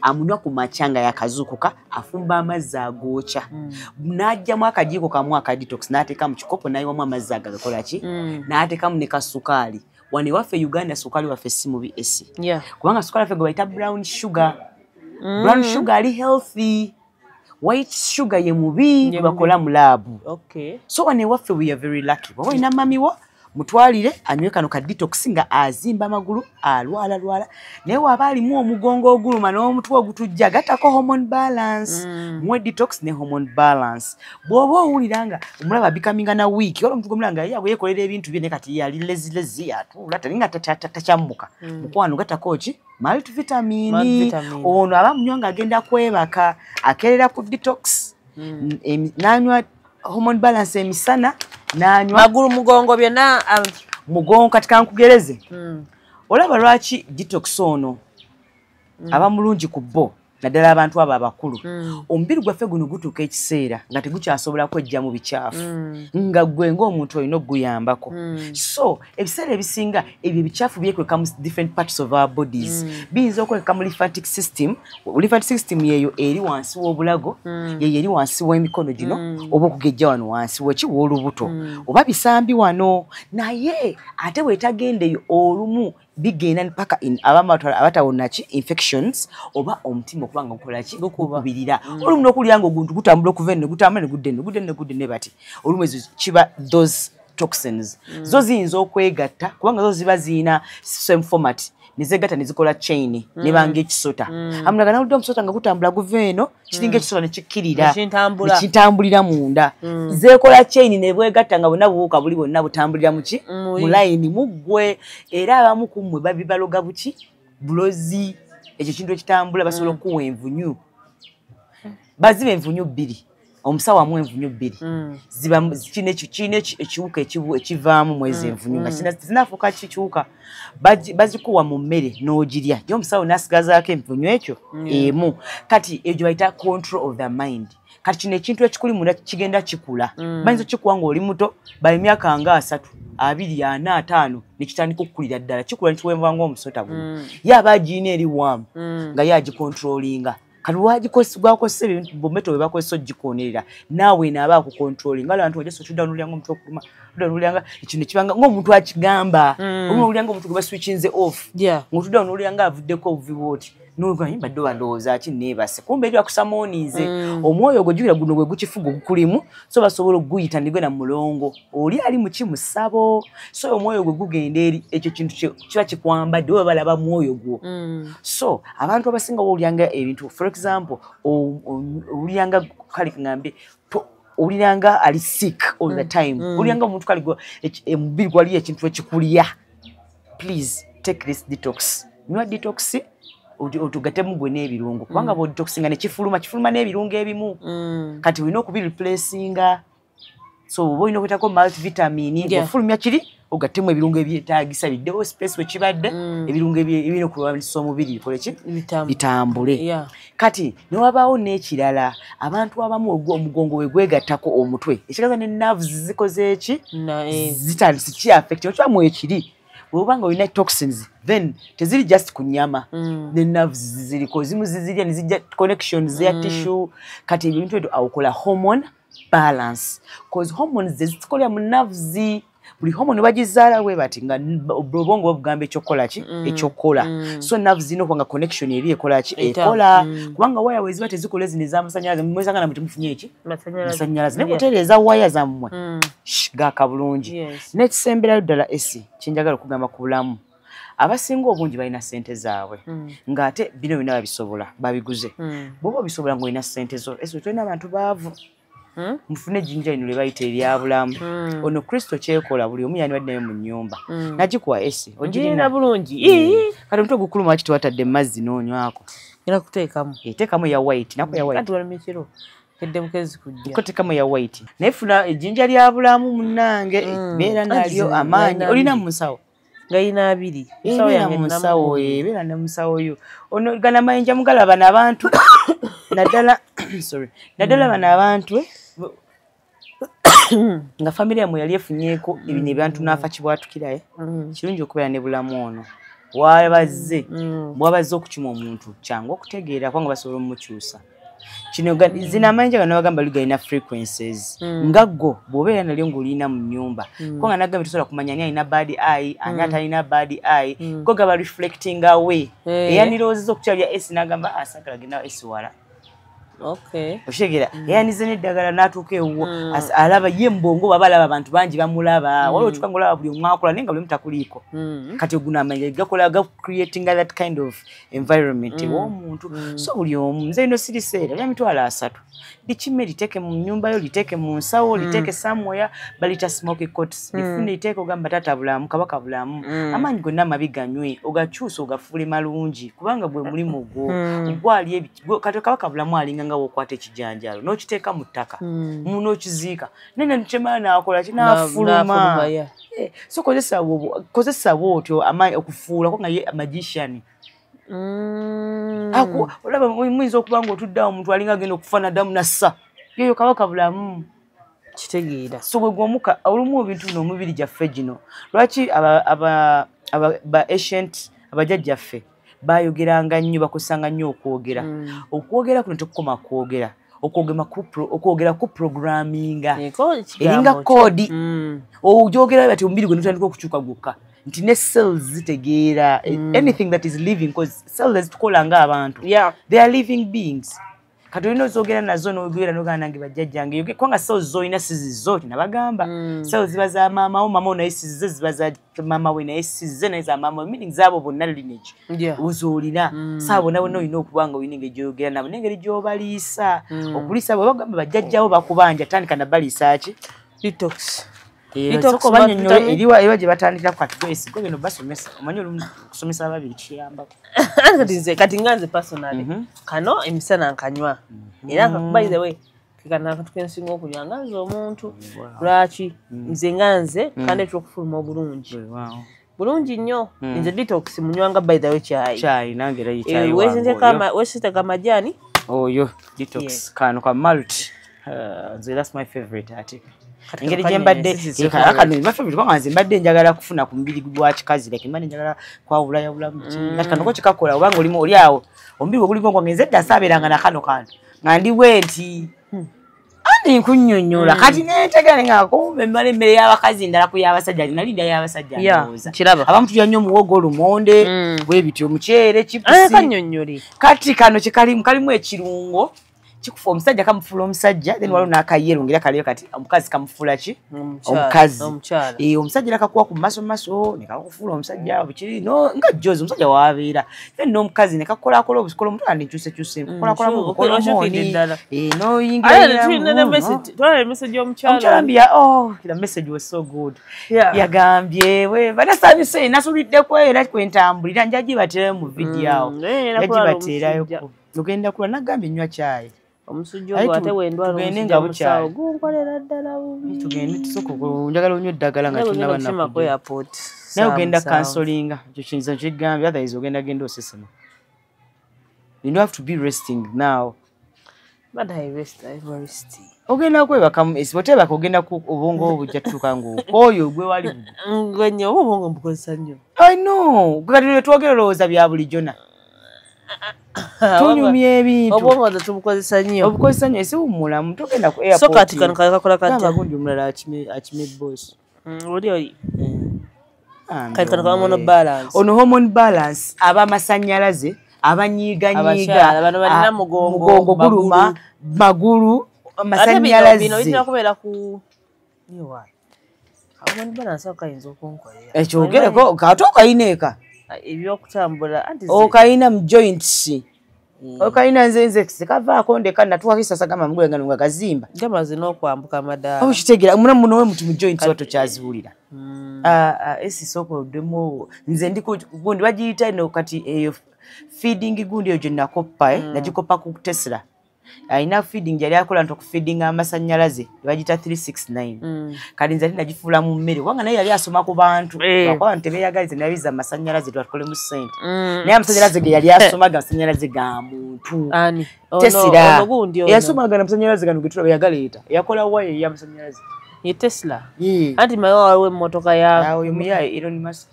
amunywa ku makya nga yakazuukuka afumba amazzi agookya n'ajjamu akajiiko kamu aka detox n'ateeka mu kikopo n'ayiwamu amazzi agagakola ki n'ateekamu ne kasukaali wano ewaffe Uganda sukaali waffe si mubi esi kubanga sukaali waffe gwe bayita brown sugar brown sugar ali healthy white sugar ye mubi gwe bakola mu laabu so wano ewaffe we are very lucky bw'oba olina mamiwo mutwalire anywe kano ka detox nga azimba amagulu alwala naye waba alimu omugongo oguluma n'omutwe ogutujja gattako hormone balance muwe detox ne hormone balance bw'oba owulira nga omulaba bikaminga na wiiki ola omuntu gomulanga yawe yekolera ebintu bye ne kati yali lezi atuula talinga takyammuka mukwano gattako ki multivitamin ono aba munywa nga agenda kwebaka akerera ku detox n'anywa hormone balance emisana nanywa
magulu mugongo byonna
mugongo kati kankugereze olaba lwaki detox ono aba mulungi ku bo naddala abantu abo abakulu omubiri gwaffe guno gutuuka ekiseera nga tegukyasobola kwejja mu bikyafu nga gwe ng'omuntu olina okuguyambako so ebiseera ebisinga ebyo ebikyafu byekweka mu different parts of our bodies biyinza okweka mu lymphatic system yeyo eri wansi w'obulago yeyo eri wansi w'emikono gino oba okugejja wano wansi weki w'olubuto oba bisambi wano naye ate bwetagendeyo olumu bigenda paka abatawonaki infections oba omutima okubanga gukola ki gukubirira olumu n'okulya nga oguntu gutambula okuva eno gutambula ne gudde ne bati olumu ezo kiba those toxins zo ziyinza okwegatta kubanga zo ziba ziyina same format nizegatta nizikola chain nebanga ekisota amulaga nawulidde omusota nga gutambula guva eno kiringa ekisota nekikkirira nekitambulira munda zekola chain nebwegatta nga bonna buwuuka buli bonna butambulira muki mu layini muggwe era abamu ku mmwe babibaloga buki bulozi ekyo kintu ekitambula basobola okuwa envunyu baziba envunyu bbiri omusawo amu envunyu bbiri ziba kine ekiwuka ekivaamu mwezi envunyu nga zinafuuka kikiwuka bazikuwa mu mmere n'ogirya ye omusawo n'asigazaako envunyu ekyo emu kati egyo bayita control of the mind kati kino ekintu ekikuli munda kigenda kikula bayinza okikuwa ng'oli muto bali myaka nga 3 2 4 5 nekitandika okukulira ddala kikula nekiwemba ng'omusota guno ye aba agiina eri waamu nga ye agikontrolinga kati wagikosebwakose ebintu bometo bwe bakozesa ogikonerera naawe naaba akukontrolinga abantu wajasa otudda onulyanga omuntu okuluma tudda onulyanga ekintu nekibanga ng'omuntu akigamba onulyanga omuntu gwe baswitchinze off ng'otudda onulyanga avuddeko obuviba oti nobadde balowooza ki neebase kumbe eri akusamoonize omwoyo gwe jjukira guno gwe gukifuga ogukulimu so basobola okuguyita ndigwe na mulongo oli ali muki musabo so omwoyo gwe gugenda eri ekyo kintu kiba kikwambadde oba balaba mwoyo gwo so abantu abasinga bawulyanga ebintu for example owulyanga kale ngambe owulyanga ali sick all the time owulyanga omuntu kale omubiri gwali ekintu ekikulya please take this detox nywa detox otugatemu gwe n'ebirungo kubanga bw'odetoxinga nekifuluma n'ebirungo ebimu kati olina okubireplacinga so oba olina okwetako multivitamin ofulumya kiri ogattemu ebirungo ebyetaagisa biddewo space we kibadde ebirungo ebirina okulwanyisa omubiri bikoleki bitambule kati newabaawo n'ekirala abantu abamu omugongo we gwegattako omutwe ekiraza ne nerves zikoze eki zitandise kiaffect okibamu ekiri bw'obanga olina toxins then teziri just ku nnyama the nerves ziriko zimu zizirya nezijja connections ya tissue kati ebintu ebyo awukola hormone balance cause hormones zezitukolera mu nerves buli hormone bagizaala we bati nga obwongo bugamba ekyokola ki ekyokola so nerves zino kwanga connection eri ekola ki ekola kubanga waya we ziba tezikola zino ez'amasanyalaze mwezanga na mufunye eki masanyalaze ne mutereeza waya zammwe gaaka bulungi n'ekisemberayo ddala esi kyenjagala okugamba ku bulamu abasinga obungi balina ssente zaabwe ng'ate bino bina babisobola babiguze bw'oba obisobola ng'olina ssente zo esi tulina abantu baavu mufune jinja lino lye bayita eryabulamu ono kristo kyekola buli omu yanibaddeyo mu nnyumba nagikuwa esi ogirina bulungi kati omutwe gukuluma waki tewatadde mazzi n'onywako
era kuteekamu
teekamu eya white nako ya white koteekamu eya white naye funa ejjinja lyabulamu munnange beera nalyo amaanyi olina mu nsawo
ngayina abiri
musawo beera ne musawo yo ono gana mayinja mugalaba n'abantu naddala naddala bano abantu nga famire yamwe yali efunyeeko ebino ebyantu n'afa kibwatukiraye kirungi okubeera ne bulamu ono bwabazze okukima omuntu kyangu okutegeera kubanga basobola omukyusa kino zina amayinja gano bagamba ligalina frequencies nga ggo bw'obeera nalyo ng'olina mu nnyumba kubanga nagamba tosobola kumanya ani alina bad eye ani atalina bad eye go gaba reflecting away eyaniroozeza okukyalya esi n'agamba asagala genda esi wala oshegera eyanize n'eddagala n'atuuka ewuwo alaba ye mbongo baba alaba abantu bangi bamulaba waliwo otuka ng'olaba buli omu akola naye nga buli omu takuliiko kati oguno amanya gakola creating that kind of environment w'omuntu so buli omu nze ino siriseera lya mitwalo 3 likime liteeke mu nnyumba yo liteeke mu nsawo liteeke somewhere balita smoke coats lifune liteeke ogamba taata bulamu kabaka bulamu amaanyi gonna amabi ganywe ogakyusa ogafuule malungi kubanga gwe mulimu gwo gwali kati kabaka bulamu alinga nga wokwata ekijanjalo n'okiteeka mu ttaka n'okiziika nene kyemala n'akola kinaafuluma so kozesa bwotyo amaanyi okufuula ko nga ye magician olaba muyinza okuba nga otuddeawo omuntu alinga agenda okufa naddamu nassa yeyo kabaka bulamu
kitegeera
so gwe gwomuka olumu ebintu bino omubiri gyaffe gino lwaki ba ancient abajjajjaffe bayogeranga nnyo bakozesanga nnyo okwogera kuno tekukoma kwogera okwogera ku programminga eringa koodi ogyogera bati omubiri gwe notandika okukyuka gwokka nti ne cells zitegeera anything that is living because cells zitukola nga abantu they are living beings kati olina ozogera nazo n'ogera n'ogana nange bajjajjange yoge kubanga cells z'olina sizizo tinabagamba cells ziba za maama wo mama wo naye sizize ziba za maama we naye sizize naye za maama we meaning zaabo bonna lineage ozoolina saa bonna bonna olina okuba nga olina engeri gy'oyogera nabo n'engeri gy'obaliisa okuliisa bwe bagamba bajjajjawo bakubanja tandika nabaliisa ki
detox
eriwa gye batandikira ku kati gwesigo bino basomesa omanyi olumu kusomesa ababiri kiyambako
kati nga nze personally kano emisana nkanywa era by the way kekana katukensinga okunywa nga nze omuntu lwaki nze nga nze kandeetera okufuluma obulungi bulungi nnyo nze detox munywanga by the way kyayi nange era yekyayi wesiteka amajaani oyo
detox kano ka malt that's my favorite ate engeri gye mbadde akano my favorite kwanga nze mbadde njagala kufuna ku mubiri gwa kikazi like mbadde njagala kwawulaya bulamu kati kano ko kikakola obanga olimo oli awo omubiri gwe guliko ngwange nze dda saabeeranga na kano kantu nga ndi bwenti andi nkunnyonnyola kati neetegane nga kumbe mmala emmere y'abakazi ndala ku y'abasajja nalinda y'abasajja ndowooza abamu tulya nnyo omuwogo olumonde bwe bityo omuceere kipusi kati kano kalimu ekirungo kikufa omusajja kamufula omusajja then waliwo n'akayerungira kaleyo kati omukazi kamufula ki omukazi omusajja nakakuwa ku maso nekakufula omusajja bukiri nga jozi omusajja waabeera then n'omukazi nekakolakola obusikola omuntu andi nkyusekyuse nkukolakola omukolomoni noyingiraomukyala mbya kira message was so good yagambye we banasanyuse nasuliddeko era kwentambulira njagibateerayo mu vidiyo awo yagibateerayo ogenda kula nagambye nywa cyayi
omusujja ogwo ate wendwala omusawo gunkolera ddala bubi
tugende tusoko njagala onywa eddagala nga tunaba
ku airport
naye ogenda kansolinga ekyo kiyinza kigambye otherwise ogenda osesema you don't have to be resting now
but I rest
ogenda kwebakamu esibotebaka ogenda ku obwongo obujja tutuuka ng'okwoyo gwe wali
ngwenye oba obwongo mbukozesa nnyo
I know gwe twogera olowooza bya bulijjona tunyumya ebintu
obwongo nze tubukozesa nnyo
esi wumulamu togenda ku airport
so kati kano kakola katya
gundi omulala akime boss
oli kati kano kaba mono balance
ono hormone balance ab'amasannyalaze abanyiiganyiiga
bano balina
mugongo guluma magulu amasannyalaze
bitera kubeera ku hormone balance akayinza okunkolera
ekyogereko kati okayina eka
ebyokutambula
okayina mu joints okayina nzenze kavaako ndeka natuwakisasa gamba mugula nga kazimba
gamaze n'okwambuka amadaala
okitegera muna muno we muti mu joints watokyaziwulira esisoko demo nze gundi bagiyita ino kati eyo feeding gundi eyo gye nakoppa nagikoppa ku Tesla ayina feeding yali akola nti okufeedinga amasannyalaze bagiyita 369 kati nze nagifuula mu mmere kubanga naye yali asoma ku bantu bakola nti tebeeyagalize nabiza amasannyalaze twakolemu ssente naye amasannyalaze ge yali asomaga amasannyalaze ga muntu Tesla yasomaga amasannyalaze gano getulaba yagaleeta yakola waya ey'amasannyalaze
ye Tesla anti mawe waliwo emmotoka
yawe muyaye Elon Musk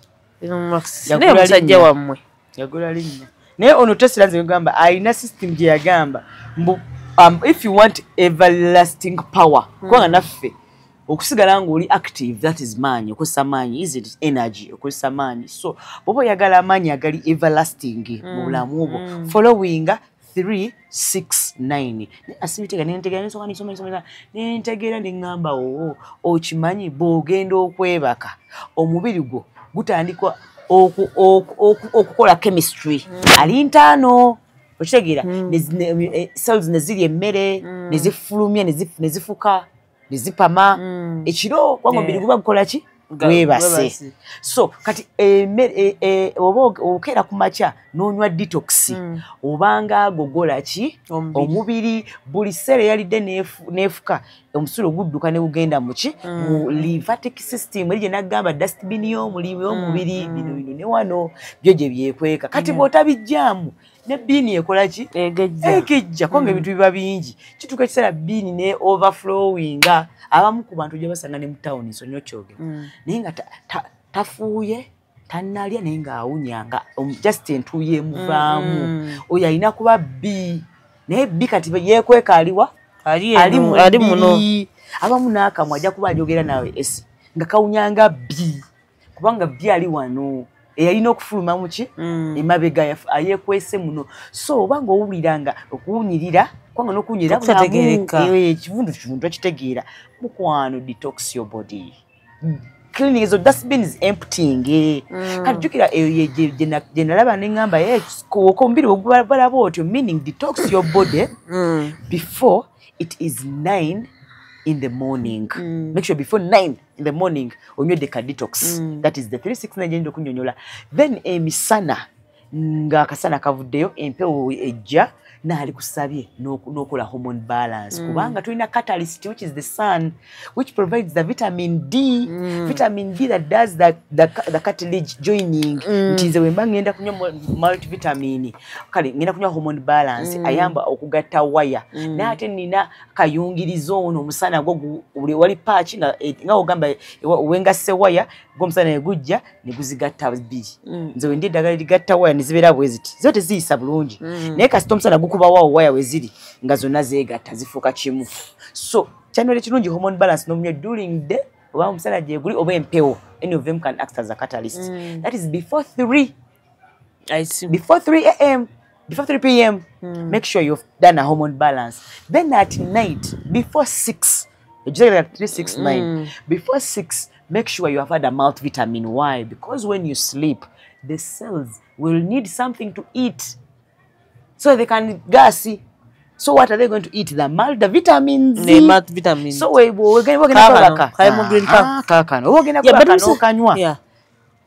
naye musajja wammwe
yagula linnya naye ono Tesla nze yagamba alina system gye yagamba mbu if you want everlasting power kubanga naffe okusigala ng'oli active that is maanyi okozesa maanyi is it energy okozesa maanyi so bwoba oyagala amaanyi agali everlasting mu bulamu obwo following 369 asibitega nentegeera neŋŋamba okimanyi bw'ogenda okwebaka omubiri gwo gutandikwa okukola chemistry ali ntaano okitegeera cells nezirya emmere nezifulumya nezifuka nezipama ekiro kubanga omubiri guba gukola ki gwebase so kati oba okeera ku makya n'onywa detox obanga agogola ki omubiri buli seera eyalidde neefuka omusulo gudduka ne gugenda muki mu lymphatic system eri gye nagamba dustbin y'omulimi w'omubiri bino ne wano byo gye byekweka kati bw'otabijjaamu ne biini ekola ki ekejja kubanga ebintu biba bingi kituuka ekiseera biini ne overflowinga abamu ku bantu gye basanga ne mu tawuni nsonyi okyogera naye nga tafuuye tannalya naye ng'awunyanga just entuuyo emuvaamu oyo alina kuba B naye B kati yeekweka aliwa ali muno abamu n'akamwa ajja kuba ajogera nawe S nga kawunyanga B kubanga B ali wano eyalina okufuluma muki emabega ayekwese muno so obanga owuliranga okuwunyirira kwanga n'okuwunyirira ekivundu akitegeera mukwano detox your body cleaning ezo dustbins emptying kati jjukira gye nalaba ne ŋŋamba omubiri ogbalaba otyo meaning detox your body before it is 9 in the morning. Make sure before 9 in the morning onywedde ka detox. That is the 369 gye okunyonyola. Then emisana nga akasana kavuddeyo empewo ejja naali kusabye n'okola hormone balance kubanga tulina catalyst which is the sun which provides the vitamin D that does the cartilage joining nti nze wemba ngenda kunywa multivitamin kale ngenda kunywa hormone balance ayamba okugatta waya n'ate nina kayungirizo ono omusana gwo wali patch nga ogamba wengasse waya gwomusana negujja neguzigatta bbiri nze wendi eddagala ligatta waya nezibeera bweziti zote ziyisa bulungi naye kasita omusana gukuba waawo waya weziri nga zonna zeegatta zifuuka kimu so kyanole kirungi hormone balance n'omunywa during the oba omusana gyeguli oba empewo any of them can act as a catalyst that is before 3 before 3 a.m. before 3 p.m. Make sure you've done a hormone balance. Then at night before 6 369 before 6 make sure you have had a multivitamin. Why? Because when you sleep the cells will need something to eat so they can gas. So what are they going to eat? The multivitamins.
The multivitamins.
So we're going to kanywa.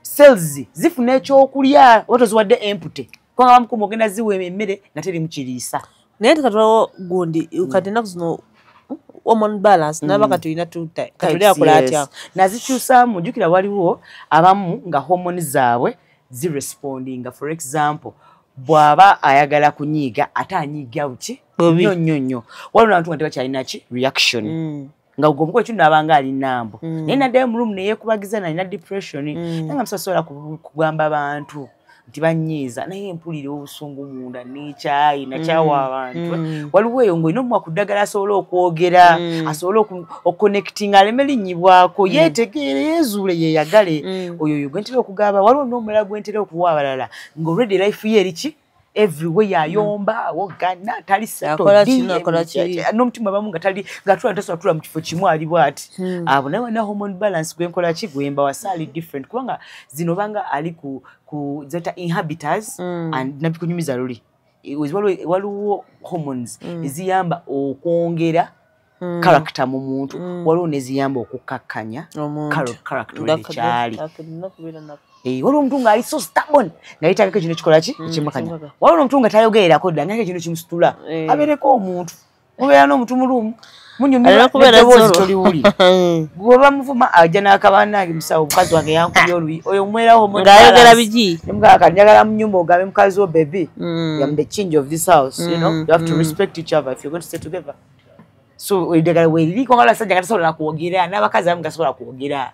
Cells zifuna ekyokulya otoziwadde empty. Kwanga bamukumu ogenda ziwa emmere nga teri mukiriisa.
Naye tekatulawo gundi kati ennaku zino hormone balance nabaka tulina katulya akola atya
nazikyusaamu jjukira waliwo abamu nga hormone zaabwe zirespondinga. For example bw'aba ayagala kunyiiga ate anyiiga buki nnyo waliwo n'abantu nga tebakyalina ki reaction nga ogwo ekyo nabanga ali nambo naye naddayo mu room neyeekubagiza nalina depression nga musasobola kugamba abantu nti banyiiza naye mpulira obusungu munda n'ekyayi nakyawa abantu waliwo eyo ng'olina omuwa ku ddagala asobole okwogera asobole okconnectinga aleme linnyibwako yeetegeere yeezuule yeeyagale oyo gwentera okugaba waliwo n'omulala gwentera okuwa abalala ng'olwedde life ye eriki everywhere yayomba wogana tali n'omutima bamu nga tali ngatula tasobola mu kifo kimu ali bw'ati abo naye na hormone balance gwenkola ki gwemba wasaali different kubanga zino banga ali ku zeta inhibitors and nabikunyumiza luli waliwo hormones eziyamba okwongera character mu muntu waliwo neziyamba okukakkanya character ekyali waliwo omuntu nga ali so stubborn nga yeetagako ekino ekikola ki ekimakanya waliwo omuntu nga tayogererako dda ngake kino kimusitula abeereko omuntu mubeera n'omuntu mulumu munyumirwaeddoboozi toliwulira bw'oba muvuma ajja n'akabanange musawo omukazi wange yankubye oluyi oyo omwerawo
ng'ayogera biki
nemugaka njagala mu nnyumba ogambe mukazi wo baby I'm the change of this house you know you have to respect each other if you're going to stay together so eddagala weeriri kwanga abasajja nga tasobola kwogera n'abakazi abamu nga tasobola kwogera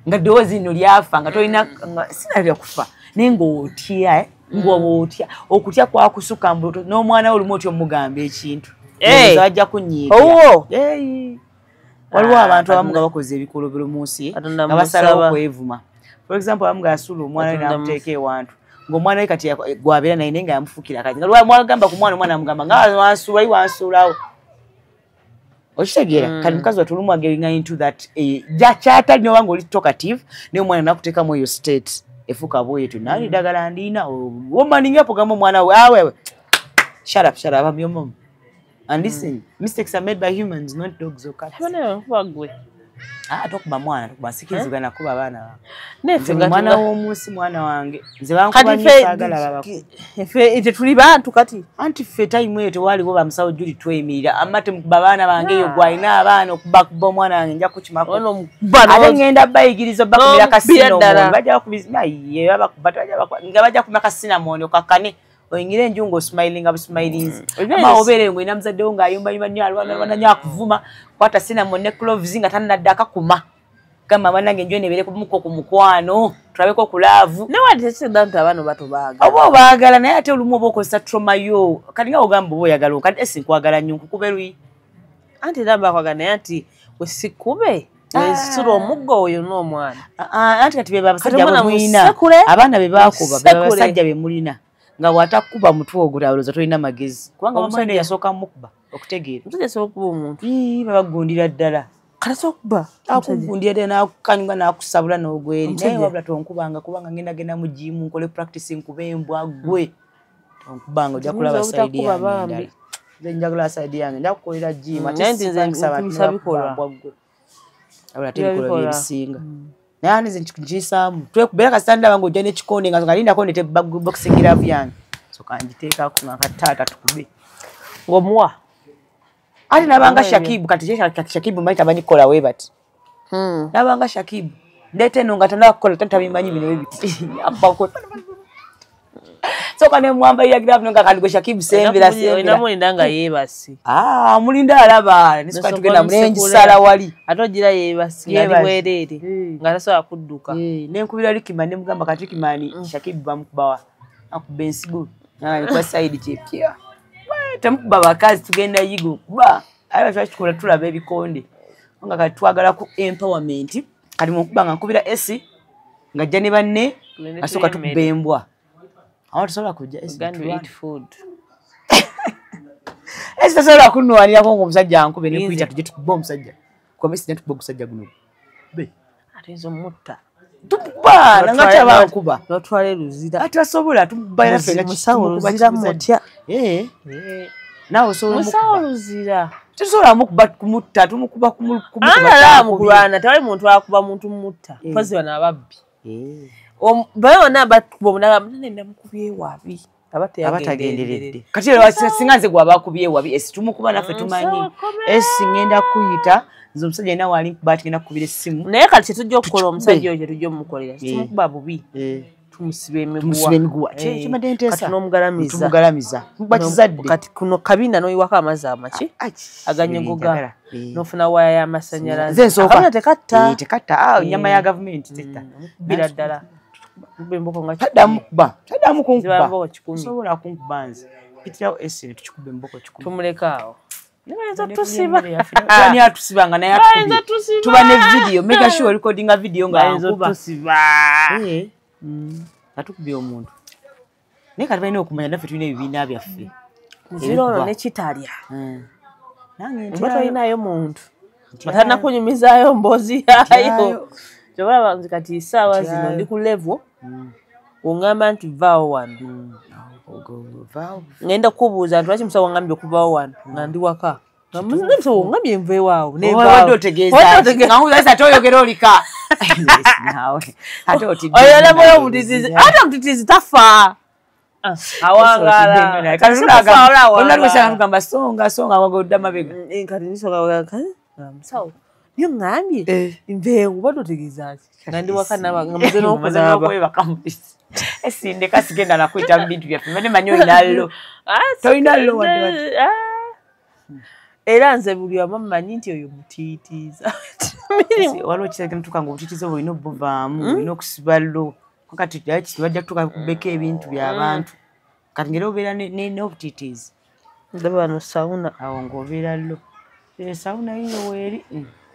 nga ddoboozi lino lyafa nga tolina sinalya kufa naye ng'otya ng'oba okutya kwakusuka mbuto n'omwana we olumu otya omugamba ekintu ajja kunyiiga waliwo abantu abamu nga bakoze ebikolobero mu nsi nga basalawo kwevuma for example abamu nga yasula omwana we n'amuteeka ewantu ng'omwana we kati gwabeera naye naye nga yamufuukira kati nga mwagamba ku mwana amugamba nga wansuula wali wansuulawo okitegeera kati mukazi watu olumu ageringa into that kyatali noba ng'oli talkative naye omwana nakuteekamu eyo state efuuka bwetu naali ddagala ndiina womaninga pogamba omwana we awewe shut up I'm your mom and listen mistakes are made by humans not dogs or cats tokuba mwana tokuba nsikirizigana kuba abaana mwana w'omunsi mwana wange nze bankubanyisaagala
ffe tuli bantu kati
anti ffe tayimu eyo tewaliwo bamusawo juli tweyimirira amate mukuba abaana bange eyo gwalina abaana okubakuba omwana wange nja kukimako ate ngenda bayigiriza bakumira kasinamoni nga bajja kumira kasinamoni okakkane oyingira enju ng'osmilinga busmilinzi ama obeere ng'olina muzaddewo ng'ayumbayumba nnyo alwana nnyo akuvuma kwata cinnamon ne cloves nga tanadde akakuma gamba bannange enju nebeere kumuko ku mukwano tulabeko ku laavu
newaddekisedda nti abaana bato baagala
oba obaagala naye ate olumu oba okozesa trauma yo kati nga ogamba oba oyagala kati esinkwagala nnyo nkukube luyi
anti era mbakwagala naye nti wesikube Esuro omuggo oyo n'omwana.
Anti kati beba abasajja be mulina. Abaana be bakuba beba abasajja be mulina. Nga watakuba mutwe ogula oloza tolina magezi. Kubanga omusajja yasooka mukuba okutegeera.
Omusajja yasooka okuba omuntu.
Babagundira ddala.
Kalasokuba.
Akugundira ddala n'akukanyuga n'akusabula n'ogweri. Naye wabula tonkubanga kubanga ngenda mu jimu nkole practice nkube embwa gwe. Tonkubanga ojja kulaba sayidi yange. Nze njagala sayidi yange njakukolera jimu. Ate nze bikola. Abula tebikola byebisinga. Naye anize nkiisaamu. Twekubeera kasitanda bange ojja n'ekikonde nga ngalindako nete boxing glove yange. So kanjiteekako nga kataata tukube.
Ng'omuwa.
Ate nabanga Shakibu kati Shakibu mali tabanyikola we bati. Nabanga Shakibu. Ndete no nga tanakola tabimanyi bino ebiti. Akbako. So kane mwamba ya glove nga kandigo Shakibu sembera.
Ina mulindanga yebasi.
Mulinda alaba. Nisika tugenda mlenji sala wali.
Atogira yebasi yali bwerere. Nga tasobola kudduka.
Nenkubira Likima ne mugamba kati Kimani Shakibu bamukubawa. Akuba ensigo. Kwa side chepya. Tamukuba bakazi tugenda yigo kuba ayo twakikola tulaba ebikonde nga kati twagala ku empowerment kati mukuba nga nkubira esi nga jja ne banne asoka tukubembwa awo tusobola kujja esi
to eat food
esi tusobola kunwanira ko omusajja ankube ne kuita tujje tukubba omusajja kwa mesi ne tukubba omusajja guno be
atezo mutta
tukubba nangati abankuba
notwale luzira
atasobola tubayira fenga
musawo luzira mutya
nawo so
musawo luzira
tusobola mukuba kumutta tumukuba
ala mukulwana tawali muntu akuba muntu mutta pozi bana ababbi bayo na bakuba munaga nenda mukubye wabi abatagenderedde kati lero singanze gwa bakubye wabi esi tumukuba nafe tumanyi esi ngenda kuyita nzo musajja ina wali bati ngenda kubira simu naye kati tujja okukola omusajja oyo tujja omukolera tumukuba bubi tumusibe emiguwa kimadentesa tumugalamiza kuba kizadde kati kuno kabina noyiwako amazzi amaki aganyogoga nofuna waya y'amasanyalaze kabina tekatta nyama ya gavumenti tetta bira ddala mboko nga taddamu kunkuba sobola kunkuba nze pitirawo esene tukikube mboko kikube tumulekaawo Ani atusibanga naye tuba ne video make sure recordinga video nga ankuba atukubye omuntu naye kati balina okumanya naffe tulina ebibiina byaffe ziro ne kitalya nange nti alinayo muntu matana kunyumizaayo mboozi yayo kyobalaba nti kati isaawa zino ndi ku level ongamba nti vaawo wano ngenda kubuuza nti lwaki musawo ngambye okuvaawo wano nga ndi waka musawo ngambye nveewaawo toyogera olika oyolamoyo omutitizi ate omutitizi tafa awangaalagamba songa wagodda mabega kati nisonga musawo niyo ngambye nveewo bade otegeeza ki nga ndi waka namaze n'okunaaba esindeka sigenda nakwita mu bintu byaffe mane manyi oyinallo toyina llo wadde era nze buli wamu mmanyi nti oyo mutiitiiza waliwo kisagenda tukanga obutiitiiza obwo olina obuvaamu olina okusiba llo kati bajja kutuuka kubeka ebintu by'abantu kati ngeri obeera n'obutiitiizi ndaba bano sawuna awo ng'obeera llo sawuna yiyo weeri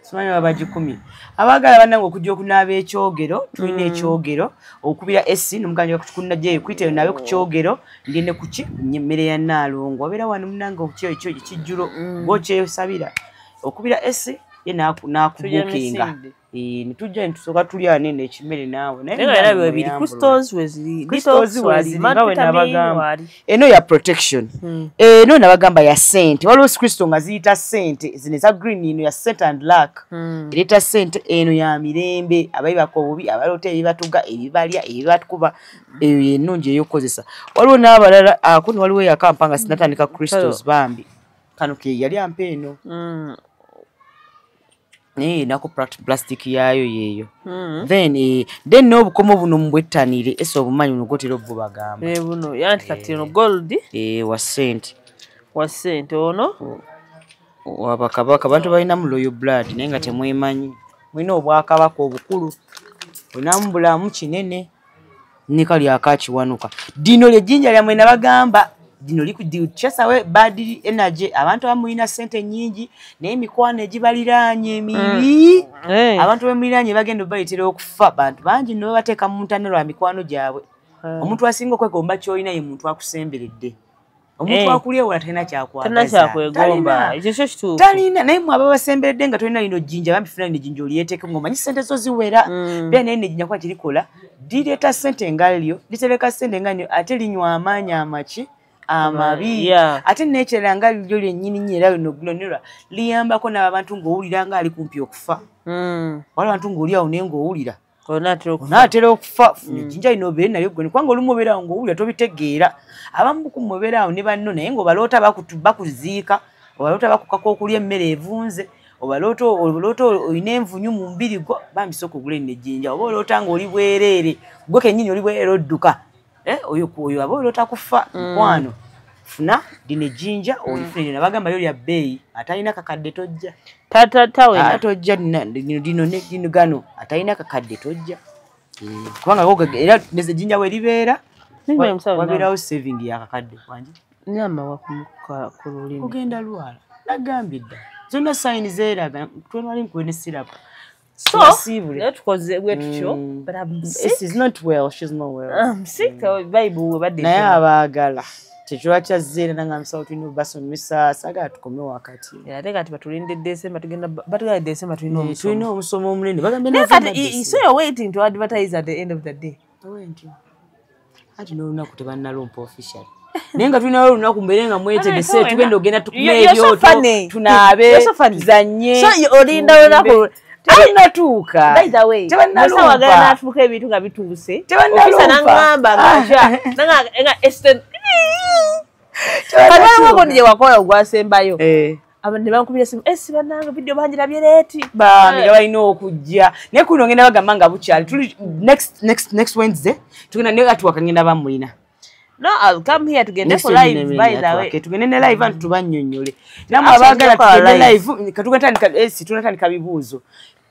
simanyi baba bagikumi abaagala bannange okujja okunaaba ekyogero tulina ekyogero okubira esi nomuganja kukunajjayo kuyitayo naabe ku kyogero ngende kuki mmere ya Naalongo wabeera wano munange okyo ekyo ekijjulo ng'okyesabira okubira esi ye n'akubukinga nitujja nitusooka tulya nene ekimere naawe naye Crystals eno ya protection eno nabagamba ya sente waliwo Crystal nga ziyita sente zino eza green ino ya scent and luck ereeta sente eno ya mirembe abayibaka obubi abaloota ebibatuga ebibalya ebibatukuba eyo yennungi ey'okukozesa waliwo n'abalala akuni waliwo eyakampanga sinatandika Crystals bambi kano ke yali ampa eno nako plastic yayo yeyo then n'obukomo buno mubwettanire ese obumanyi buno gotera obubagamba buno yanti kati ono gold wa sente ono wabakabaka abantu balina mu royal blood naye nga temwemanyi mulina obwakabaka obukulu olinamu bulamu kinene ne kali akakiwanuka dino lyejjinja lyamwe nabagamba
dino likuchasawe bad energy abantu bamulina sente nyingi naye mikwano egibaliraanye mibi abantu bamuliraanye bagenda bayitira okufa bantu bangi no bateeka mu ntane lwa mikwano gyabwe omuntu asinga okwegomba kyolina ye muntu akusemberedde omuntu akulye wala talina
kyakwegomba ekyo kyo kituufu
talina naye mwe aba basemberedde nga tolina lino jjinja bambi funa lino jjinja olyeteeke ng'omanyi sente zo ziwera bera naye nejjinja kuba kirikola lireeta sente ngalyo litereka sente ngalyo ate linywa amaanyi amaki amabi ate neekirala nga lyo lyennyini nnyo era linoglonera liyambako n'abantu ng'owulira nga ali kumpi okufa wala abantu ng'oli awo naye ng'owulira onaatera okufa ejjinja lino obeere nalyo gwe kubanga olumu obeera awo ng'owulira tobitegeera abamu ku mubeera awo ne banno naye ng'obaloota bakuziika obaloota bakukaka okulya emmere evunze obaloota olina envunyu mu mbiri gwo bambi sooka ogula eno ejjinja oba oloota ng'oli bwereere gwe kennyini oli bwereere odduka oyo aba oloota kufa mukwano funa lino ejjinja olifuna lino nabagamba lyo lya bbeeyi atalina kakadde tojja tojja lino gano atalina kakadde tojja kubanga era ejjinja we libeera wabeerawo saving yakakadde wangi ogenda lwala nagambye dda zonna sayini zeeraga twemali nkuwe ne sirapu naye abaagala tekiba kyazeera nanga misawo tulina obasomesa sagala tukome wakati
ate kati batulinde December tugenda batugala December tulina
omusomo omunene bagambye
so you're waiting to advertise at the end of the day
ati n'olunaku tebannalompa official naye nga tulinawo olunaku mbeere nga mwetegese tugenda ogenda tukume ebyoto tunaabe tuzanye
olinda olunaku
tebanatuuka
tebannalompa natuuka ebintu nga bituuse ofisa nangamba nga Eastern kanalwako ndije wakola ogwasembayo ne bankubira simu bannanga vidiyo banjirabye leeti
bami nga balina okujja naye kuno ngenda bagamba nga bukyali tuli next Wednesday tugenda ne atuwaka ngenda bamulina
no I'll come here tugende for live by the way
tugende ne live antu tubannyonnyole namwe abaagala tugende live tunatandika bibuuzo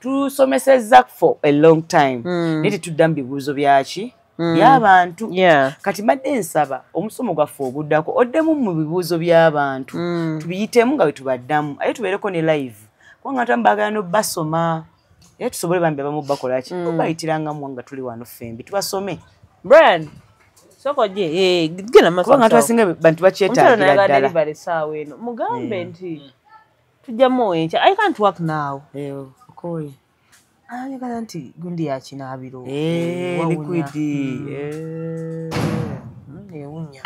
tusomesezza for a long time naye tetudda mu bibuuzo byaki by'abantu kati mbadde nsaba omusomo gwaffe oguddako oddemu mu bibuuzo by'abantu tubiyitemu nga bwe tubaddamu aye tubeereko ne live kubanga abantu baagala n'obbasoma era tusobole bambi abamu bakola ki obayitiranga nga tuli wano fembi tubasome
Brian soko je gena maso
kubanga twasinga bantu bakyetaagira ddala
balesaawo eno mugambe nti tujjamu enkya I can't work now
okoye
ayagala nti gundi yakinaabiro
liquidi
ewunya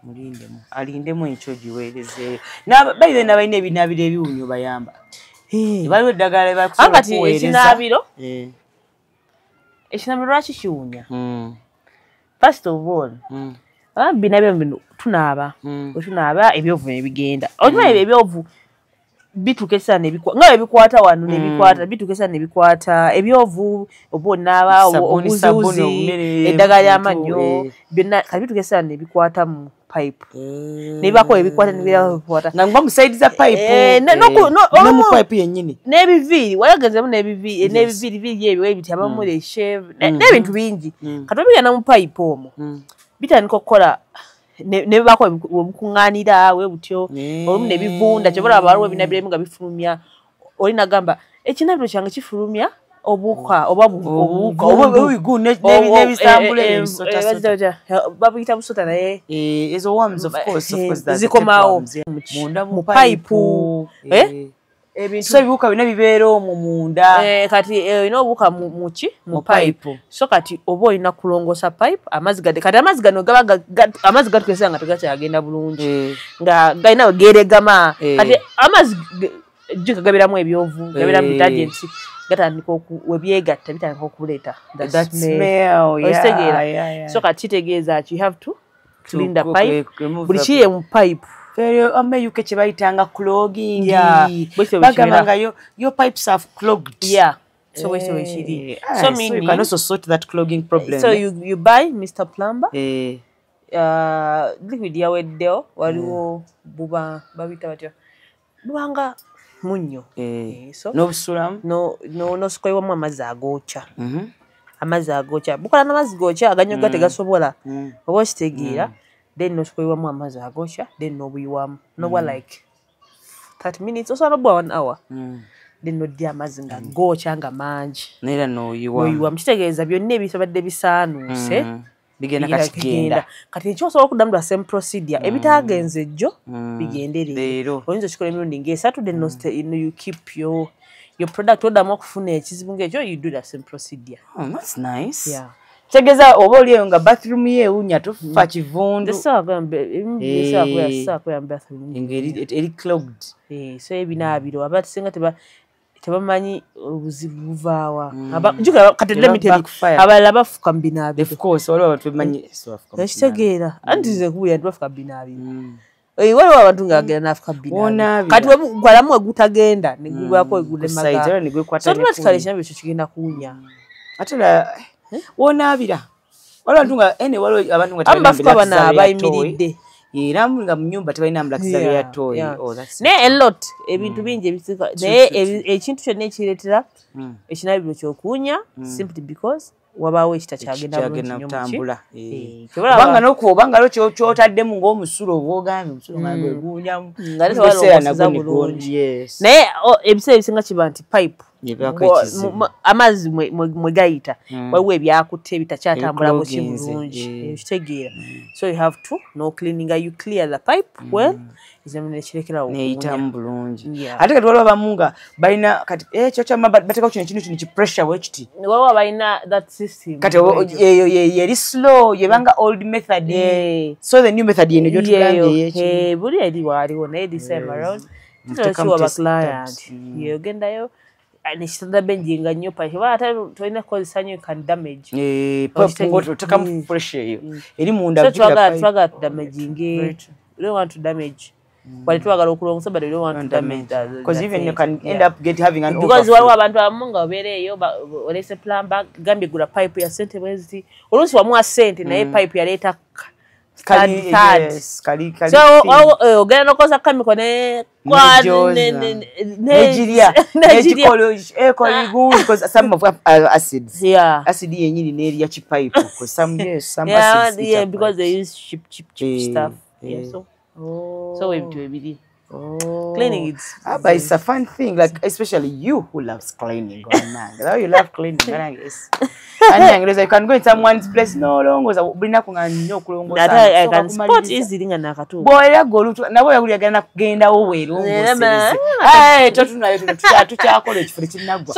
mulindemu alindemu ekyo giweerezeeyo bayibe n'abalina ebinaabiro ebiwunyo bayamba baliwo eddagala lyebakusobola okuweereza
ekinaabiro lwaki kiwunya first of all binaabiro bino tunaaba wetunaaba ebyovu nebigenda okimanyi ebyovu bituuka essaawa nebikwata nga ebikwata wano nebikwata bituuka essaawa nebikwata ebyovu oba onaaba obuzuuzi eddagala ly'amannyo byonna kati bituuka essaawa nebikwata mu pipe nebibako ebikwata nebikwata
nga muba mu side za pipe mu pipe yennyini
n'ebiviiri wayagazemu n'ebiviiri biri ebyo ebiti abamu leshave n'ebintu bingi kati obigenda mu pipe omwo bitandika okukola nebibako obukuŋŋaanira we butyo olumu ne bivunda kyobalaba waliwo ebinaabiro ebimu nga bifulumya oli nagamba ekinaabiro kyange kifulumya obuuka oba babuyita busota naye zikomawo mu payipu
so ebiwuka byonna bibeera omwo munda
kati olina obuuka muki mu pipe so kati oba olina kulongosa pipe amazzi gadde kati amazzi gano amazzi gatukesa nga tegakyagenda bulungi nga galina we geregama kati amazzi jika gabeeramu ebyovu gabeeramu detergents gatandika webyegatta bitandika okuleeta okitegeera so kati kitegeeza ki you have to linda pipe buli kiri mu pipe
amayuke kye bayitanga clogging bagamba nga your pipes have clogged
so we kiri
so you can also sort that clogging problem
so you buy Mr. Plumber liquid yaweddewo waliwo buba babita batya bubanga munnyo
n'obusulamu
n'osukaiwamu amazzi agookya amazzi agookya bukola n'amazzi gookya aganyoga tegasobola oba okitegeera then nochikoyiwamu amazzi agosha then nobuyiwamu nobwa like 30 minutes or so nobwa 1 hour then nodya amazzi nga gokya nga mangi
nera noyiwamu
kitegeeza byonna ebisabadde bisaanuuse
bigenda
kati ekyosobola okuddamu lwa same procedure ebitaagenze jjo bigende leero oyinza okikola emirundi ng'esatu then you keep your product oddamu okufuna ekizibu ng'ekyo you do the same procedure.
That's nice. Tegeza oba oliyo nga bathroom ye ewunya tofa kivundu eri clogged
so ebinaabiro abatusinga tebamanyi obuzibu buvaawa abalala bafuka mu binaabiro ekitegeera anti nze kubuya nti bafuka mu binaabiro waliwo abantu ng'agenda n'afuka binaabiro kati gwalamu egutagenda negugwako egudemaga so automatically ekinabiro ekyo kigenda kuwunya
ate wonaabira waliwo abantu nga
bafuka bana bayimiridde
era nga mu nnyumba tebalina mbulakisabya ya toy
naye elot ebintu bingi ebisika naye ekintu kyonna ekireetera ekinabiro kyokuwunya simply because wabaawo ekita kyagenda
bulungi kubanga n'okubanga lo kyotaddemu ng'omusulo oba ogambye omusulo nga gweguwunyamu
naye ebiseera ebisinga kiba nti pipe amazzi mwe gayita waliwo ebyakutte ebitakyatambula buki bulungi ekitegeera so you have to no cleaning you clear the pipe well nekirekerawo
neyitamu bulungi ate kati waliwo abamu nga balina kati ekyo kyama bateekawo kino ekintu kipressure wekiti
waliwo balina that system
kati eyo yeri slow yebanga old method so the new method yeno gyotugambye
buli eri waaliwo naye this time around tutasiwa baclient yogendayo nekitanda benjinga nnyo paki oba ate tolina kukozesa nnyo can damage
otekamu pressure eyo eri munda
twagala tudamaginge we don't want to damage wali twagala okulongosa but we don't want to damage that
because even you can end up having an
because waliwo abantu abamu nga obeereeyo olese plumber gambye gula pipe ya sente bweziti oluusi wamuwa sente naye pipe yaleeta ogenda nokoza kamiko
negirya ekola igundi because some of acids acid yenyini nerya kipipe some acids
because they use cheap stuff so we do ebiri cleaning
it's a fun thing like especially you who loves cleaning now you love cleaning and you can go in someone's place no longoza bulina kunga nnyo okulongoza
that I can spot easily nga nakatu
boya golutu nabo yakuli agenda kugenda owerongoseze totunayo tukyakola ekifo kinagwa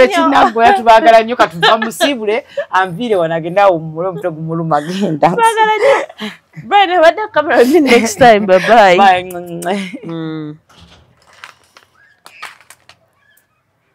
kinagwa yatubagala nnyo katuva musibule anvire wanagenda omulo mutwe gumuluma agenda
Brian, I want to come next time. Bye bye.
Bye.